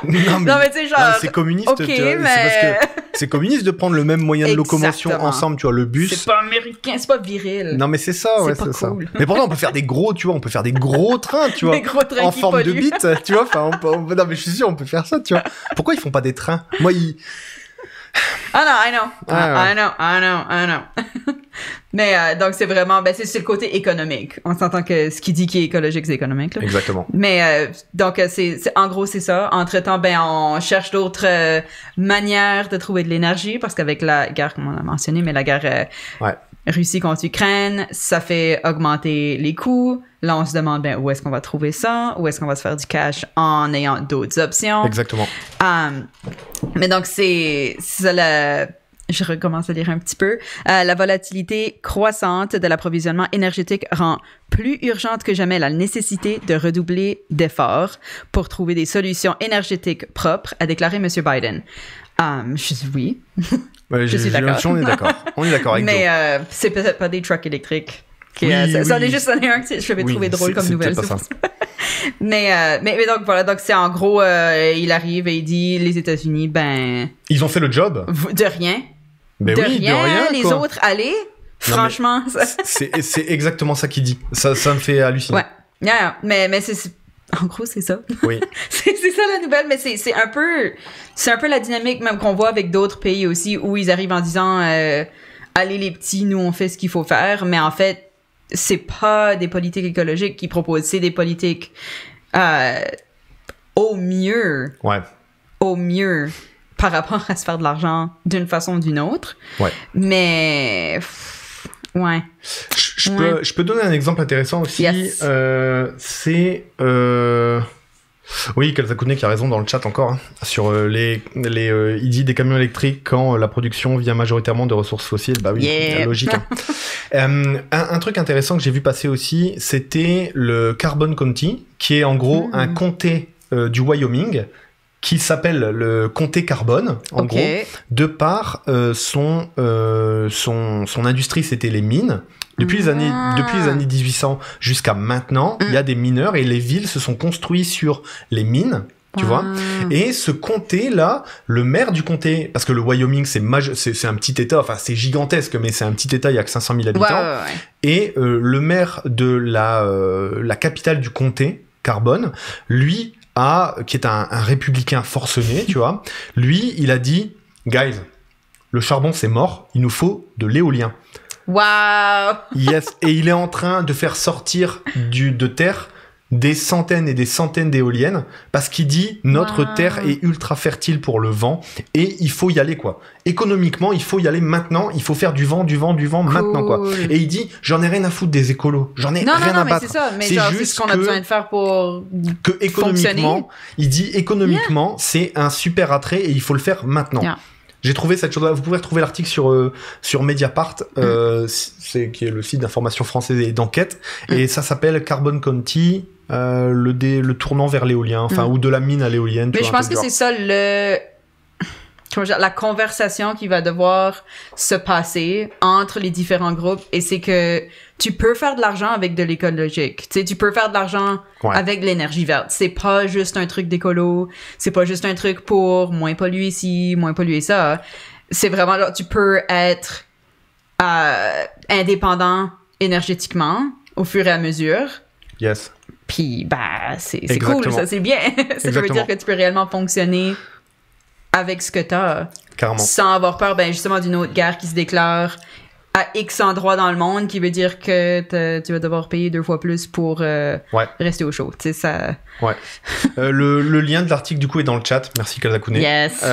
Non, mais tu sais, genre... c'est communiste, okay, tu vois, mais... c'est parce que c'est communiste de prendre le même moyen de locomotion ensemble, tu vois, le bus. C'est pas américain, c'est pas viril. Non, mais c'est ça, ouais, c'est cool. Ça. Mais pourtant, on peut faire des gros, tu vois, on peut faire des gros trains, tu vois. Des gros trains en forme de bite, tu vois, enfin, non, mais je suis sûr, on peut faire ça, tu vois. Pourquoi ils font pas des trains? Moi, Ah non, I know. Mais donc c'est vraiment, c'est le côté économique. On s'entend que ce qui dit qui est écologique, c'est économique. Là. Exactement. Mais donc en gros c'est ça. Entre-temps, on cherche d'autres manières de trouver de l'énergie parce qu'avec la guerre, comme on a mentionné, mais la guerre Russie contre Ukraine, ça fait augmenter les coûts. Là, on se demande où est-ce qu'on va trouver ça, où est-ce qu'on va se faire du cash en ayant d'autres options. Exactement. Mais donc c'est ça je recommence à lire un petit peu. La volatilité croissante de l'approvisionnement énergétique rend plus urgente que jamais la nécessité de redoubler d'efforts pour trouver des solutions énergétiques propres, a déclaré M. Biden. Oui. Ouais, je suis d'accord. On est d'accord avec mais c'est peut-être pas des trucks électriques. Ça est juste un que je vais trouver drôle comme nouvelle. C'est pas ça. mais donc voilà, donc c'est en gros, il arrive et il dit les États-Unis, ils ont fait le job. De rien. De rien. Les autres, allez. Franchement. C'est exactement ça qu'il dit. Ça me fait halluciner. Ouais. Yeah, mais En gros, c'est ça. Oui. c'est ça la nouvelle, mais c'est un peu la dynamique même qu'on voit avec d'autres pays aussi, où ils arrivent en disant allez les petits, nous on fait ce qu'il faut faire, mais en fait, c'est pas des politiques écologiques qu'ils proposent, c'est des politiques au mieux par rapport à se faire de l'argent d'une façon ou d'une autre. Ouais. Mais ouais. Je peux donner un exemple intéressant aussi. Yes. C'est oui, Kalzakouné qui a raison dans le chat encore, hein, sur il dit des camions électriques quand la production vient majoritairement de ressources fossiles. Bah oui, Yeah. logique. Hein. Un truc intéressant que j'ai vu passer aussi, c'était le Carbon County, qui est en gros un comté du Wyoming, qui s'appelle le comté carbone, en gros, de par son industrie, c'était les mines. Depuis les années 1800 jusqu'à maintenant, il y a des mineurs et les villes se sont construites sur les mines, tu vois. Et ce comté-là, le maire du comté, parce que le Wyoming, c'est un petit état, enfin c'est gigantesque, mais c'est un petit état, il y a que 500 000 habitants. Ouais. Et le maire de la capitale du comté, Carbone, lui, qui est un républicain forcené, tu vois, lui, il a dit, guys, le charbon c'est mort, il nous faut de l'éolien. Wow! Yes, et il est en train de faire sortir de terre des centaines et des centaines d'éoliennes parce qu'il dit notre terre est ultra fertile pour le vent et il faut y aller quoi. Économiquement, il faut y aller maintenant, il faut faire du vent maintenant quoi. Et il dit j'en ai rien à foutre des écolos, j'en ai rien à battre. Mais c'est ça, mais c'est juste ce qu'on a besoin de faire pour que économiquement, il dit économiquement, c'est un super attrait et il faut le faire maintenant. Yeah. J'ai trouvé cette chose-là. Vous pouvez retrouver l'article sur Mediapart, qui est le site d'information française et d'enquête, et ça s'appelle Carbon County, le tournant vers l'éolien, enfin ou de la mine à l'éolienne. Mais je pense que c'est ça la conversation qui va devoir se passer entre les différents groupes, et c'est que tu peux faire de l'argent avec de l'écologique. Tu sais, tu peux faire de l'argent avec de l'énergie verte. C'est pas juste un truc d'écolo. C'est pas juste un truc pour moins polluer ici, moins polluer ça. C'est vraiment genre, tu peux être indépendant énergétiquement au fur et à mesure. Yes. Puis, c'est cool, ça, c'est bien. Ça veut dire que tu peux réellement fonctionner avec ce que t'as. Carrément. Sans avoir peur, justement, d'une autre guerre qui se déclare à X endroits dans le monde, qui veut dire que tu vas devoir payer 2 fois plus pour rester au chaud. Tu sais, ça... Ouais. Le lien de l'article, du coup, est dans le chat. Merci, Kalzakouné. Yes.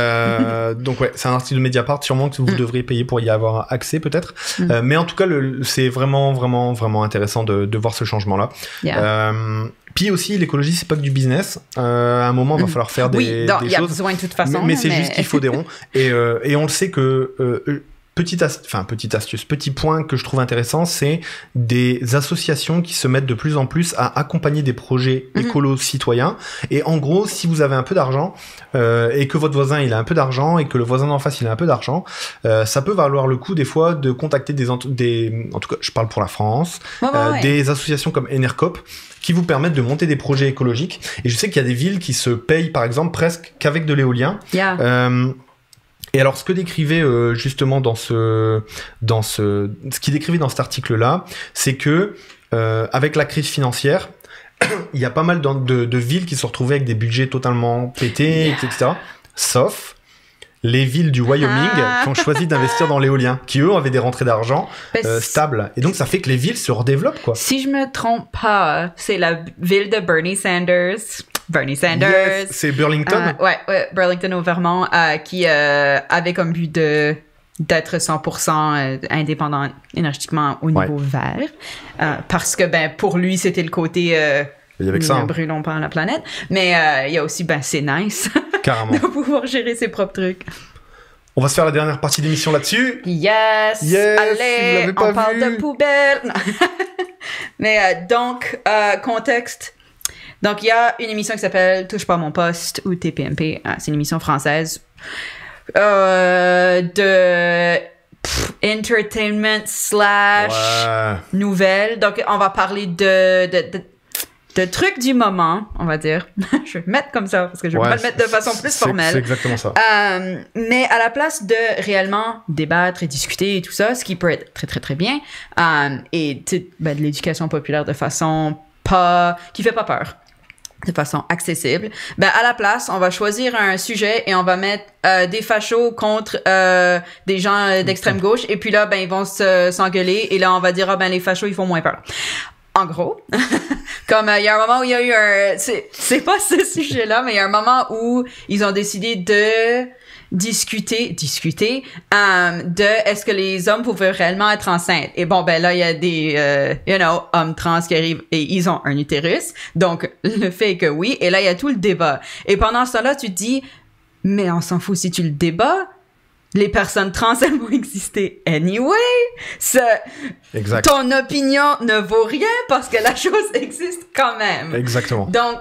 Donc, c'est un article de Mediapart. Sûrement que vous devriez payer pour y avoir accès, peut-être. Mais en tout cas, c'est vraiment, vraiment, vraiment intéressant de voir ce changement-là. Yeah. Puis aussi, l'écologie, c'est pas que du business. À un moment, il va falloir faire des choses. Il y a besoin de toute façon. Mais c'est juste qu'il faut des ronds. Et on le sait que... Petit point que je trouve intéressant, c'est des associations qui se mettent de plus en plus à accompagner des projets écolos citoyens. Et en gros, si vous avez un peu d'argent et que votre voisin il a un peu d'argent et que le voisin d'en face il a un peu d'argent, ça peut valoir le coup des fois de contacter en tout cas, je parle pour la France, des associations comme Enercop qui vous permettent de monter des projets écologiques. Et je sais qu'il y a des villes qui se payent par exemple presque qu'avec de l'éolien. Et alors, ce que décrivait justement ce qu'il décrivait dans cet article-là, c'est que avec la crise financière, il y a pas mal de villes qui se sont retrouvées avec des budgets totalement pétés, etc. Sauf les villes du Wyoming qui ont choisi d'investir dans l'éolien, qui eux avaient des rentrées d'argent stables. Et donc, ça fait que les villes se redéveloppent, quoi. Si je me trompe pas, c'est la ville de Bernie Sanders. Yes, c'est Burlington. Burlington au Vermont, qui avait comme but d'être 100% indépendant énergétiquement au niveau vert. Parce que, pour lui, c'était le côté... brûlons pas la planète. Mais il y a aussi, c'est nice de pouvoir gérer ses propres trucs. On va se faire la dernière partie d'émission là-dessus. Yes! Allez, on parle de poubelle! Mais donc, contexte. Donc, il y a une émission qui s'appelle Touche pas à mon poste ou TPMP. C'est une émission française de entertainment / nouvelles. Donc, on va parler de trucs du moment, on va dire. Je vais le mettre comme ça parce que je vais pas le mettre de façon plus formelle. C'est exactement ça. Mais à la place de réellement débattre et discuter et tout ça, ce qui peut être très, très, très bien, et de l'éducation populaire de façon qui fait pas peur. de façon accessible, ben à la place, on va choisir un sujet et on va mettre des fachos contre des gens d'extrême gauche, et puis là, ben ils vont s'engueuler, et là, on va dire, ah ben les fachos, ils font moins peur. En gros, comme il y a un moment où il y a eu c'est pas ce sujet-là, mais il y a un moment où ils ont décidé de discuter de est-ce que les hommes pouvaient réellement être enceintes. Et bon, ben là, il y a des, hommes trans qui arrivent et ils ont un utérus. Donc, le fait est que oui. Et là, il y a tout le débat. Et pendant ce temps-là, tu te dis, mais on s'en fout si tu le débats. Les personnes trans, elles vont exister anyway. Exact. Ton opinion ne vaut rien parce que la chose existe quand même. Exactement. Donc,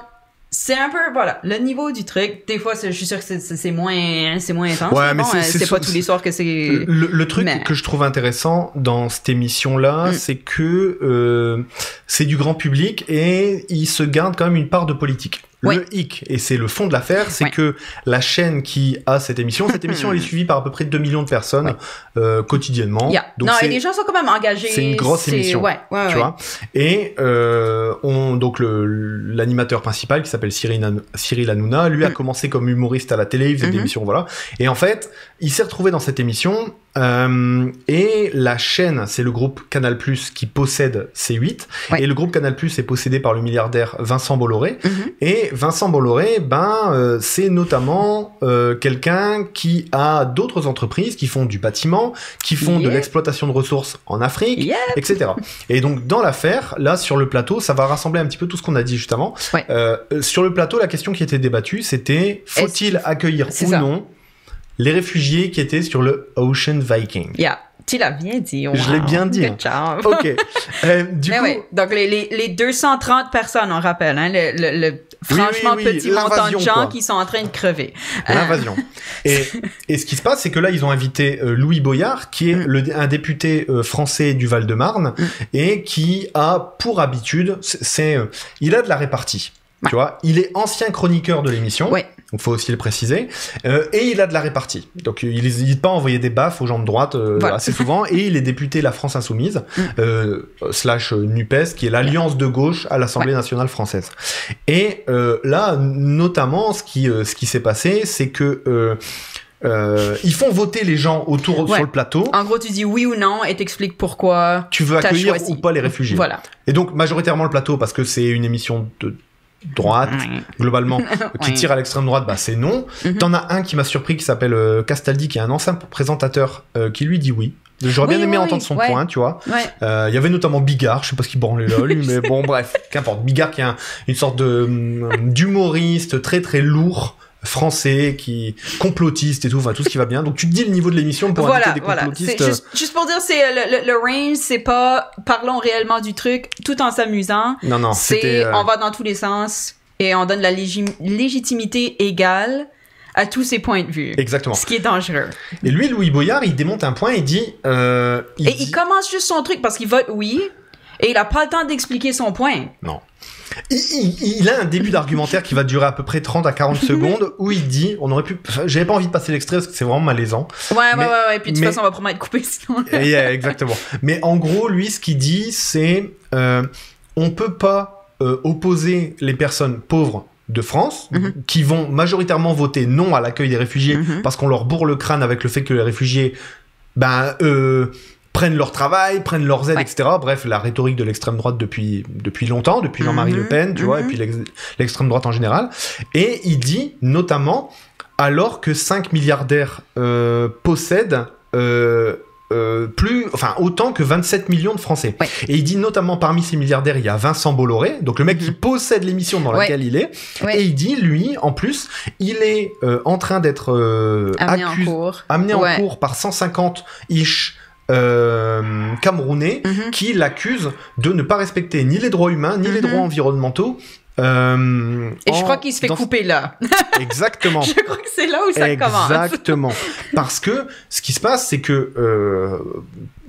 c'est un peu, voilà, le niveau du truc. Des fois, je suis sûre que c'est moins intense. Ouais, mais bon, c'est pas tous les soirs que c'est... Le truc que je trouve intéressant dans cette émission-là, c'est que c'est du grand public et il se garde quand même une part de politique. Oui. Le hic, et c'est le fond de l'affaire, c'est que la chaîne qui a cette émission elle est suivie par à peu près 2 millions de personnes quotidiennement. Yeah. Donc et les gens sont quand même engagés. C'est une grosse émission, tu vois. Et donc l'animateur principal qui s'appelle Cyril Hanouna, lui a commencé comme humoriste à la télé, il faisait des émissions, voilà. Et en fait, il s'est retrouvé dans cette émission. Et la chaîne, c'est le groupe Canal+ qui possède C8, et le groupe Canal+ est possédé par le milliardaire Vincent Bolloré. Et Vincent Bolloré, c'est notamment quelqu'un qui a d'autres entreprises qui font du bâtiment, qui font de l'exploitation de ressources en Afrique, etc. Et donc dans l'affaire, là sur le plateau, ça va rassembler un petit peu tout ce qu'on a dit juste avant. Sur le plateau, la question qui était débattue, c'était faut-il accueillir ou non les réfugiés qui étaient sur le Ocean Viking. Tu l'as bien dit. Wow. Je l'ai bien dit. Good job. OK. Du coup... Donc, les 230 personnes, on rappelle, hein, le franchement petit montant de gens qui sont en train de crever. L'invasion. Et ce qui se passe, c'est que là, ils ont invité Louis Boyard, qui est un député français du Val-de-Marne, et qui a pour habitude, il a de la répartie. Tu vois, il est ancien chroniqueur de l'émission, donc faut aussi le préciser, et il a de la répartie. Donc il n'hésite pas à envoyer des baffes aux gens de droite assez souvent, et il est député La France Insoumise, / NUPES, qui est l'alliance de gauche à l'Assemblée nationale française. Et là, notamment, ce qui s'est passé, c'est que... ils font voter les gens autour sur le plateau. En gros, tu dis oui ou non et t'expliques pourquoi tu veux accueillir ou pas les réfugiés. Voilà. Et donc, majoritairement le plateau, parce que c'est une émission de droite, globalement, qui tire à l'extrême droite, c'est non. T'en as un qui m'a surpris, qui s'appelle Castaldi, qui est un ancien présentateur, qui lui dit oui. J'aurais bien aimé entendre son point, tu vois. Il y avait notamment Bigard, je sais pas ce qu'il branlait là, lui, mais bon, bref, qu'importe. Bigard qui est une sorte d'humoriste très très lourd, français, qui complotiste et tout, enfin tout ce qui va bien. Donc tu te dis le niveau de l'émission pour inviter des complotistes. Juste pour dire, c'est le range, c'est pas parlons réellement du truc tout en s'amusant. Non, c'est on va dans tous les sens et on donne la légitimité égale à tous ces points de vue. Exactement. Ce qui est dangereux. Et lui, Louis Boyard, il démonte un point, il dit... il commence juste son truc parce qu'il vote oui et il a pas le temps d'expliquer son point. Non. Il a un début d'argumentaire qui va durer à peu près 30 à 40 secondes où il dit, j'avais pas envie de passer l'extrait parce que c'est vraiment malaisant. Ouais, puis de toute façon on va probablement être coupé sinon. Exactement. Mais en gros, lui, ce qu'il dit, c'est on peut pas opposer les personnes pauvres de France, qui vont majoritairement voter non à l'accueil des réfugiés parce qu'on leur bourre le crâne avec le fait que les réfugiés prennent leur travail, prennent leurs aides, etc. Bref, la rhétorique de l'extrême droite depuis longtemps, depuis Jean-Marie Le Pen, tu vois, et puis l'extrême droite en général. Et il dit, notamment, alors que 5 milliardaires possèdent autant que 27 millions de Français. Et il dit notamment, parmi ces milliardaires, il y a Vincent Bolloré, donc le mec qui possède l'émission dans laquelle il est. Et il dit, lui, en plus, il est en train d'être amené en cours par 150-ish Camerounais qui l'accusent de ne pas respecter ni les droits humains ni les droits environnementaux. Et je crois qu'il se fait couper là. Exactement. Je crois que c'est là où ça commence. Exactement. Parce que ce qui se passe, c'est que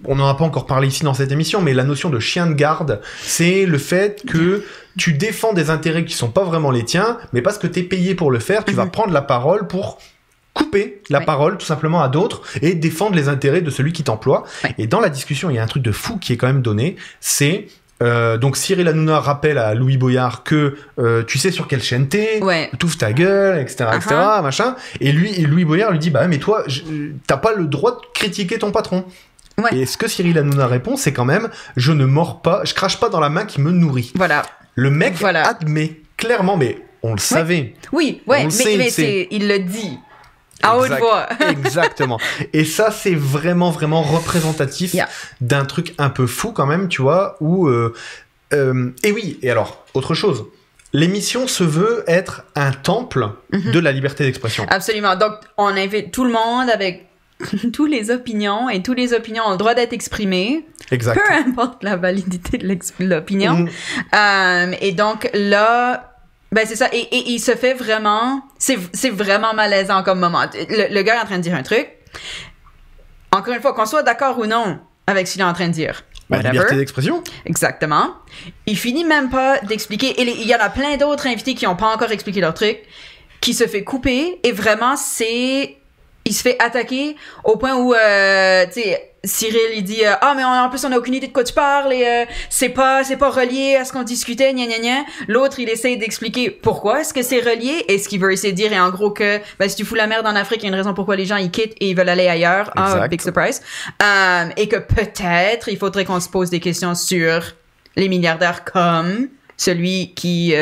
on n'en a pas encore parlé ici dans cette émission, mais la notion de chien de garde, c'est le fait que tu défends des intérêts qui sont pas vraiment les tiens, mais parce que t'es payé pour le faire, tu vas prendre la parole pour couper la parole tout simplement à d'autres et défendre les intérêts de celui qui t'emploie. Et dans la discussion, il y a un truc de fou qui est quand même donné, c'est Donc Cyril Hanouna rappelle à Louis Boyard que tu sais sur quelle chaîne t'es, t'ouvres ta gueule, etc., etc., machin. Et Louis Boyard lui dit bah mais toi t'as pas le droit de critiquer ton patron. Ouais. Et ce que Cyril Hanouna répond, c'est quand même je ne mords pas, je crache pas dans la main qui me nourrit. Voilà. Le mec admet clairement, mais on le savait. Oui, mais il le dit. À haute voix. Exactement. Et ça, c'est vraiment, vraiment représentatif d'un truc un peu fou quand même, tu vois, où... et oui, et alors, autre chose. L'émission se veut être un temple de la liberté d'expression. Absolument. Donc, on invite tout le monde avec toutes les opinions, et toutes les opinions ont le droit d'être exprimées. Exact. Peu importe la validité de l'opinion. Et donc, là... Ben c'est ça, et il se fait vraiment... C'est vraiment malaisant comme moment. Le gars est en train de dire un truc. Encore une fois, qu'on soit d'accord ou non avec ce qu'il est en train de dire. La liberté d'expression. Exactement. Il finit même pas d'expliquer. Et il y en a plein d'autres invités qui n'ont pas encore expliqué leur truc, qui se fait couper, et vraiment, il se fait attaquer au point où, tu sais... Cyril, il dit mais en plus on a aucune idée de quoi tu parles et c'est pas relié à ce qu'on discutait, gna gna gna. L'autre, il essaie d'expliquer pourquoi est-ce que c'est relié, et ce qu'il veut essayer de dire est en gros que si tu fous la merde en Afrique, il y a une raison pourquoi les gens ils quittent et ils veulent aller ailleurs. Big surprise. Et que peut-être il faudrait qu'on se pose des questions sur les milliardaires comme celui qui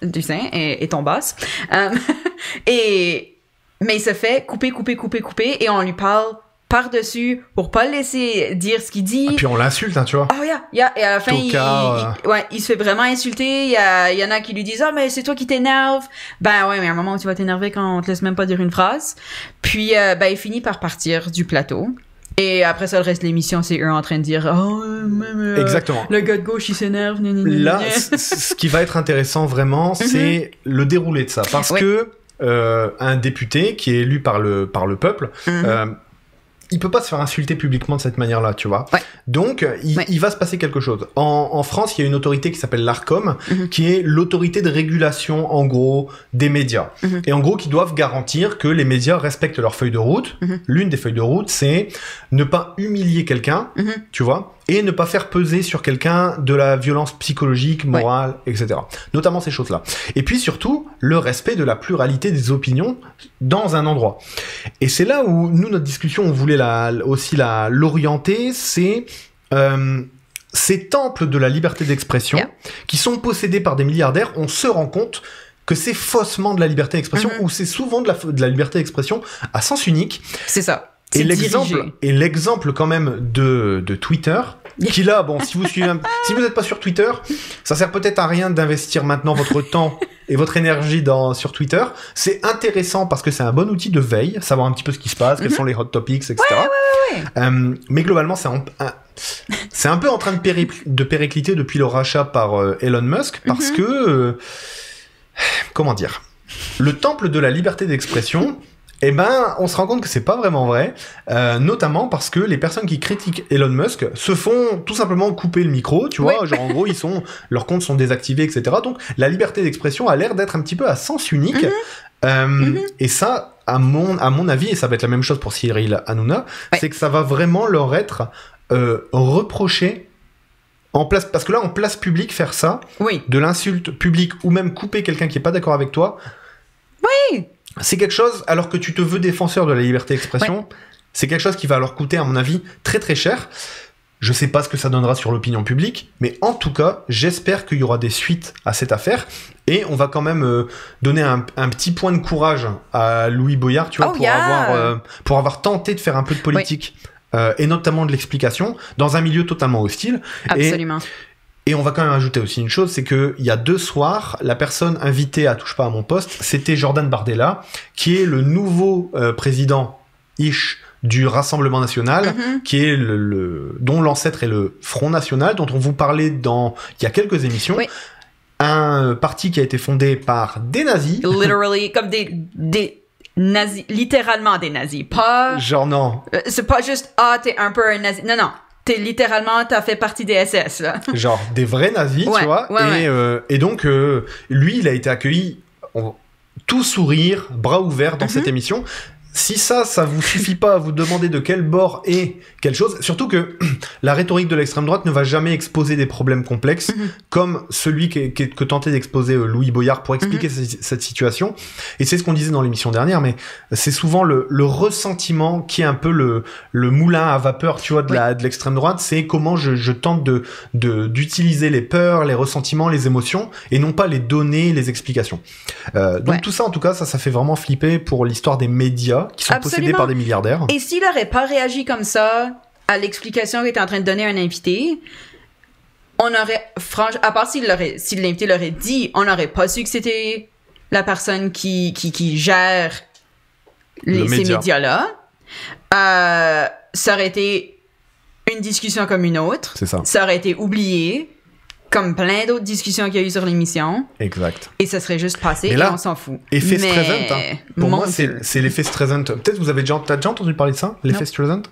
Dusin est ton boss. Mais il se fait couper et on lui parle par-dessus pour pas le laisser dire ce qu'il dit. Et puis on l'insulte, hein, tu vois. Oh, et à la fin, il se fait vraiment insulter. Il y en a qui lui disent « mais c'est toi qui t'énerve. » Ben ouais, mais à un moment où tu vas t'énerver quand on te laisse même pas dire une phrase. Puis, il finit par partir du plateau. Et après ça, le reste de l'émission, c'est eux en train de dire exactement. Le gars de gauche, il s'énerve. Là, ce qui va être intéressant vraiment, c'est le déroulé de ça. Parce que un député qui est élu par le peuple... il peut pas se faire insulter publiquement de cette manière-là, tu vois. Donc, il va se passer quelque chose. En France, il y a une autorité qui s'appelle l'Arcom, qui est l'autorité de régulation, en gros, des médias. Et en gros, qui doivent garantir que les médias respectent leur feuille de route. L'une des feuilles de route, c'est ne pas humilier quelqu'un, tu vois, et ne pas faire peser sur quelqu'un de la violence psychologique, morale, etc. Notamment ces choses-là. Et puis surtout, le respect de la pluralité des opinions dans un endroit. Et c'est là où, nous, notre discussion, on voulait aussi l'orienter, c'est ces temples de la liberté d'expression qui sont possédés par des milliardaires. On se rend compte que c'est faussement de la liberté d'expression, ou c'est souvent de la liberté d'expression à sens unique. C'est ça. Et l'exemple quand même de Twitter, qui là, bon, si vous n'êtes pas sur Twitter, ça sert peut-être à rien d'investir maintenant votre temps et votre énergie sur Twitter. C'est intéressant parce que c'est un bon outil de veille, savoir un petit peu ce qui se passe, quels sont les hot topics, etc. Mais globalement, c'est un peu en train de péricliter depuis le rachat par Elon Musk, parce que, comment dire, le temple de la liberté d'expression... on se rend compte que c'est pas vraiment vrai, notamment parce que les personnes qui critiquent Elon Musk se font tout simplement couper le micro, tu vois, genre en gros leurs comptes sont désactivés, etc. Donc la liberté d'expression a l'air d'être un petit peu à sens unique, et ça, à mon avis, et ça va être la même chose pour Cyril Hanouna, c'est que ça va vraiment leur être reproché en place, parce que là en place publique faire ça, de l'insulte publique ou même couper quelqu'un qui est pas d'accord avec toi. C'est quelque chose, alors que tu te veux défenseur de la liberté d'expression, c'est quelque chose qui va leur coûter, à mon avis, très très cher. Je sais pas ce que ça donnera sur l'opinion publique, mais en tout cas, j'espère qu'il y aura des suites à cette affaire. Et on va quand même donner un petit point de courage à Louis Boyard, tu vois, pour avoir tenté de faire un peu de politique, et notamment de l'explication, dans un milieu totalement hostile. Absolument. Et on va quand même ajouter aussi une chose, c'est qu'il y a 2 soirs, la personne invitée à Touche pas à mon poste, c'était Jordan Bardella, qui est le nouveau président-ish du Rassemblement National, qui est dont l'ancêtre est le Front National, dont on vous parlait il y a quelques émissions. Un parti qui a été fondé par des nazis. Literally, comme des nazis, littéralement des nazis. Pas... Genre non. C'est pas juste, t'es un peu un nazi. Non. T'as fait partie des SS, là. Genre des vrais nazis, tu vois. Et donc, lui, il a été accueilli tout sourire, bras ouverts dans cette émission. Si ça vous suffit pas à vous demander de quel bord est quelle chose, surtout que la rhétorique de l'extrême droite ne va jamais exposer des problèmes complexes comme celui que tentait d'exposer Louis Boyard pour expliquer cette situation. Et c'est ce qu'on disait dans l'émission dernière, mais c'est souvent le ressentiment qui est un peu le moulin à vapeur, tu vois, de l'extrême droite. C'est comment je tente d'utiliser les peurs, les ressentiments, les émotions, et non pas les données, les explications. Donc tout ça, en tout cas, ça fait vraiment flipper pour l'histoire des médias qui sont possédés par des milliardaires. Et s'il n'aurait pas réagi comme ça à l'explication qu'il était en train de donner à un invité, on aurait, franchement, à part si l'invité l'aurait dit, on n'aurait pas su que c'était la personne qui gère ces médias-là. Ça aurait été une discussion comme une autre. C'est ça. Ça aurait été oublié, comme plein d'autres discussions qu'il y a eu sur l'émission. Exact. Et ça serait juste passé et on s'en fout. Effet Streisand, hein. Pour moi, c'est l'effet Streisand. Peut-être vous avez déjà entendu parler de ça, l'effet Streisand.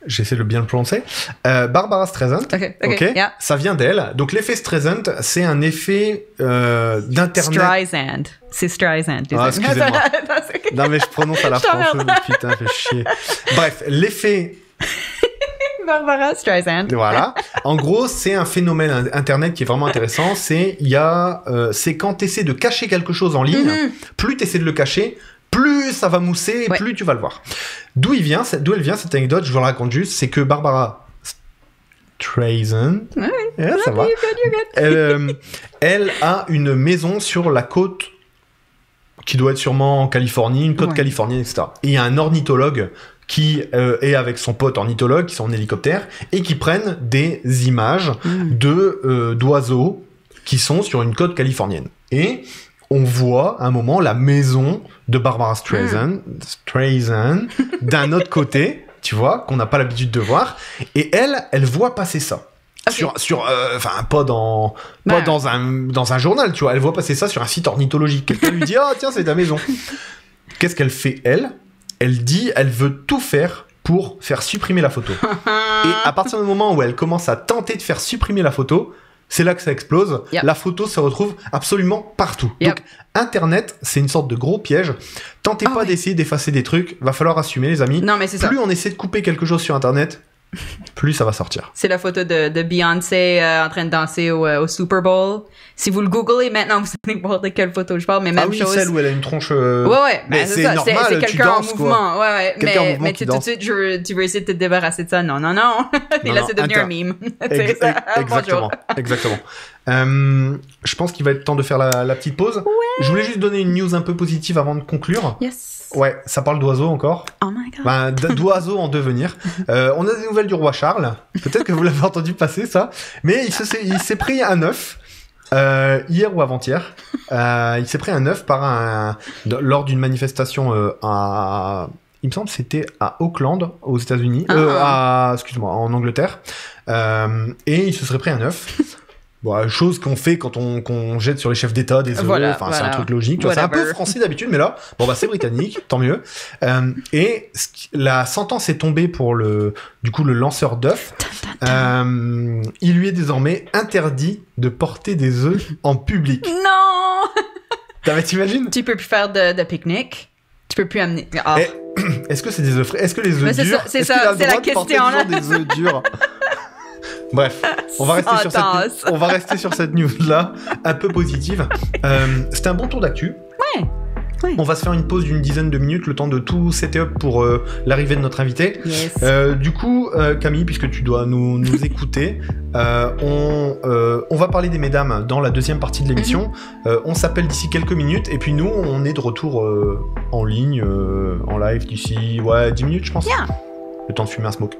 J'essaie de bien le prononcer. Barbara Streisand. Ok. Yeah. Ça vient d'elle. Donc l'effet Streisand, c'est un effet d'internet. Streisand. C'est Streisand. Ah, excusez-moi. Non mais je prononce à la française. Putain, fait chier. Bref, l'effet. Barbara Streisand. Voilà. En gros, c'est un phénomène internet qui est vraiment intéressant. C'est quand tu essaies de cacher quelque chose en ligne, plus tu essaies de le cacher, plus ça va mousser, plus tu vas le voir. D'où elle vient cette anecdote, je vous la raconte juste, c'est que Barbara Streisand, ça va. Elle a une maison sur la côte qui doit être sûrement en Californie, une côte californienne, etc. Et il y a un ornithologue qui est avec son pote ornithologue, qui sont en hélicoptère, et qui prennent des images d'oiseaux qui sont sur une côte californienne. Et on voit à un moment la maison de Barbara Streisand d'un autre côté, tu vois, qu'on n'a pas l'habitude de voir, et elle voit passer ça. Okay. Pas dans un journal, tu vois, elle voit passer ça sur un site ornithologique. Quelqu'un lui dit, tiens, c'est ta maison. Qu'est-ce qu'elle fait, elle dit, elle veut tout faire pour faire supprimer la photo. Et à partir du moment où elle commence à tenter de faire supprimer la photo, c'est là que ça explose. La photo se retrouve absolument partout. Donc, Internet, c'est une sorte de gros piège. Tentez pas d'essayer d'effacer des trucs. Va falloir assumer, les amis. Non, mais c'est plus on essaie de couper quelque chose sur Internet, plus ça va sortir. C'est la photo de Beyoncé en train de danser au Super Bowl. Si vous le googlez maintenant, vous allez voir de quelle photo je parle, mais même chose. Celle où elle a une tronche. Mais c'est ça, normal, c'est quelqu'un en mouvement. Mais tout de suite, tu veux essayer de te débarrasser de ça. Non. Et là, c'est devenu un meme. Exactement. Je pense qu'il va être temps de faire la petite pause. Ouais. Je voulais juste donner une news un peu positive avant de conclure. Yes. Ouais, ça parle d'oiseaux encore. Oh my god. D'oiseaux en devenir. On a des nouvelles du roi Charles. Peut-être que vous l'avez entendu passer, ça. Mais il s'est pris un œuf. Hier ou avant-hier. Il s'est pris un œuf lors d'une manifestation il me semble que c'était à Auckland, aux États-Unis. En Angleterre. Et il se serait pris un œuf. Bon, chose qu'on fait quand on jette sur les chefs d'État des œufs, c'est un truc logique. Tu vois, c'est un peu français d'habitude, mais là, c'est britannique, tant mieux. Et la sentence est tombée pour le lanceur d'œufs. Il lui est désormais interdit de porter des œufs en public. Non. T'imagines ? Tu peux plus faire de pique-nique. Tu peux plus amener. Est-ce que c'est des œufs frais ? Est-ce que les œufs durs ? C'est ça, c'est la question là. Des œufs durs. Bref, on va rester sur cette news-là, un peu positive. C'était un bon tour d'actu. Ouais. On va se faire une pause d'une dizaine de minutes, le temps de tout setter up pour l'arrivée de notre invité. Yes. Du coup, Camille, puisque tu dois nous écouter, on va parler des mesdames dans la deuxième partie de l'émission. On s'appelle d'ici quelques minutes, et puis nous, on est de retour en ligne, en live d'ici 10 minutes, je pense. Yeah. Le temps de fumer un smoke.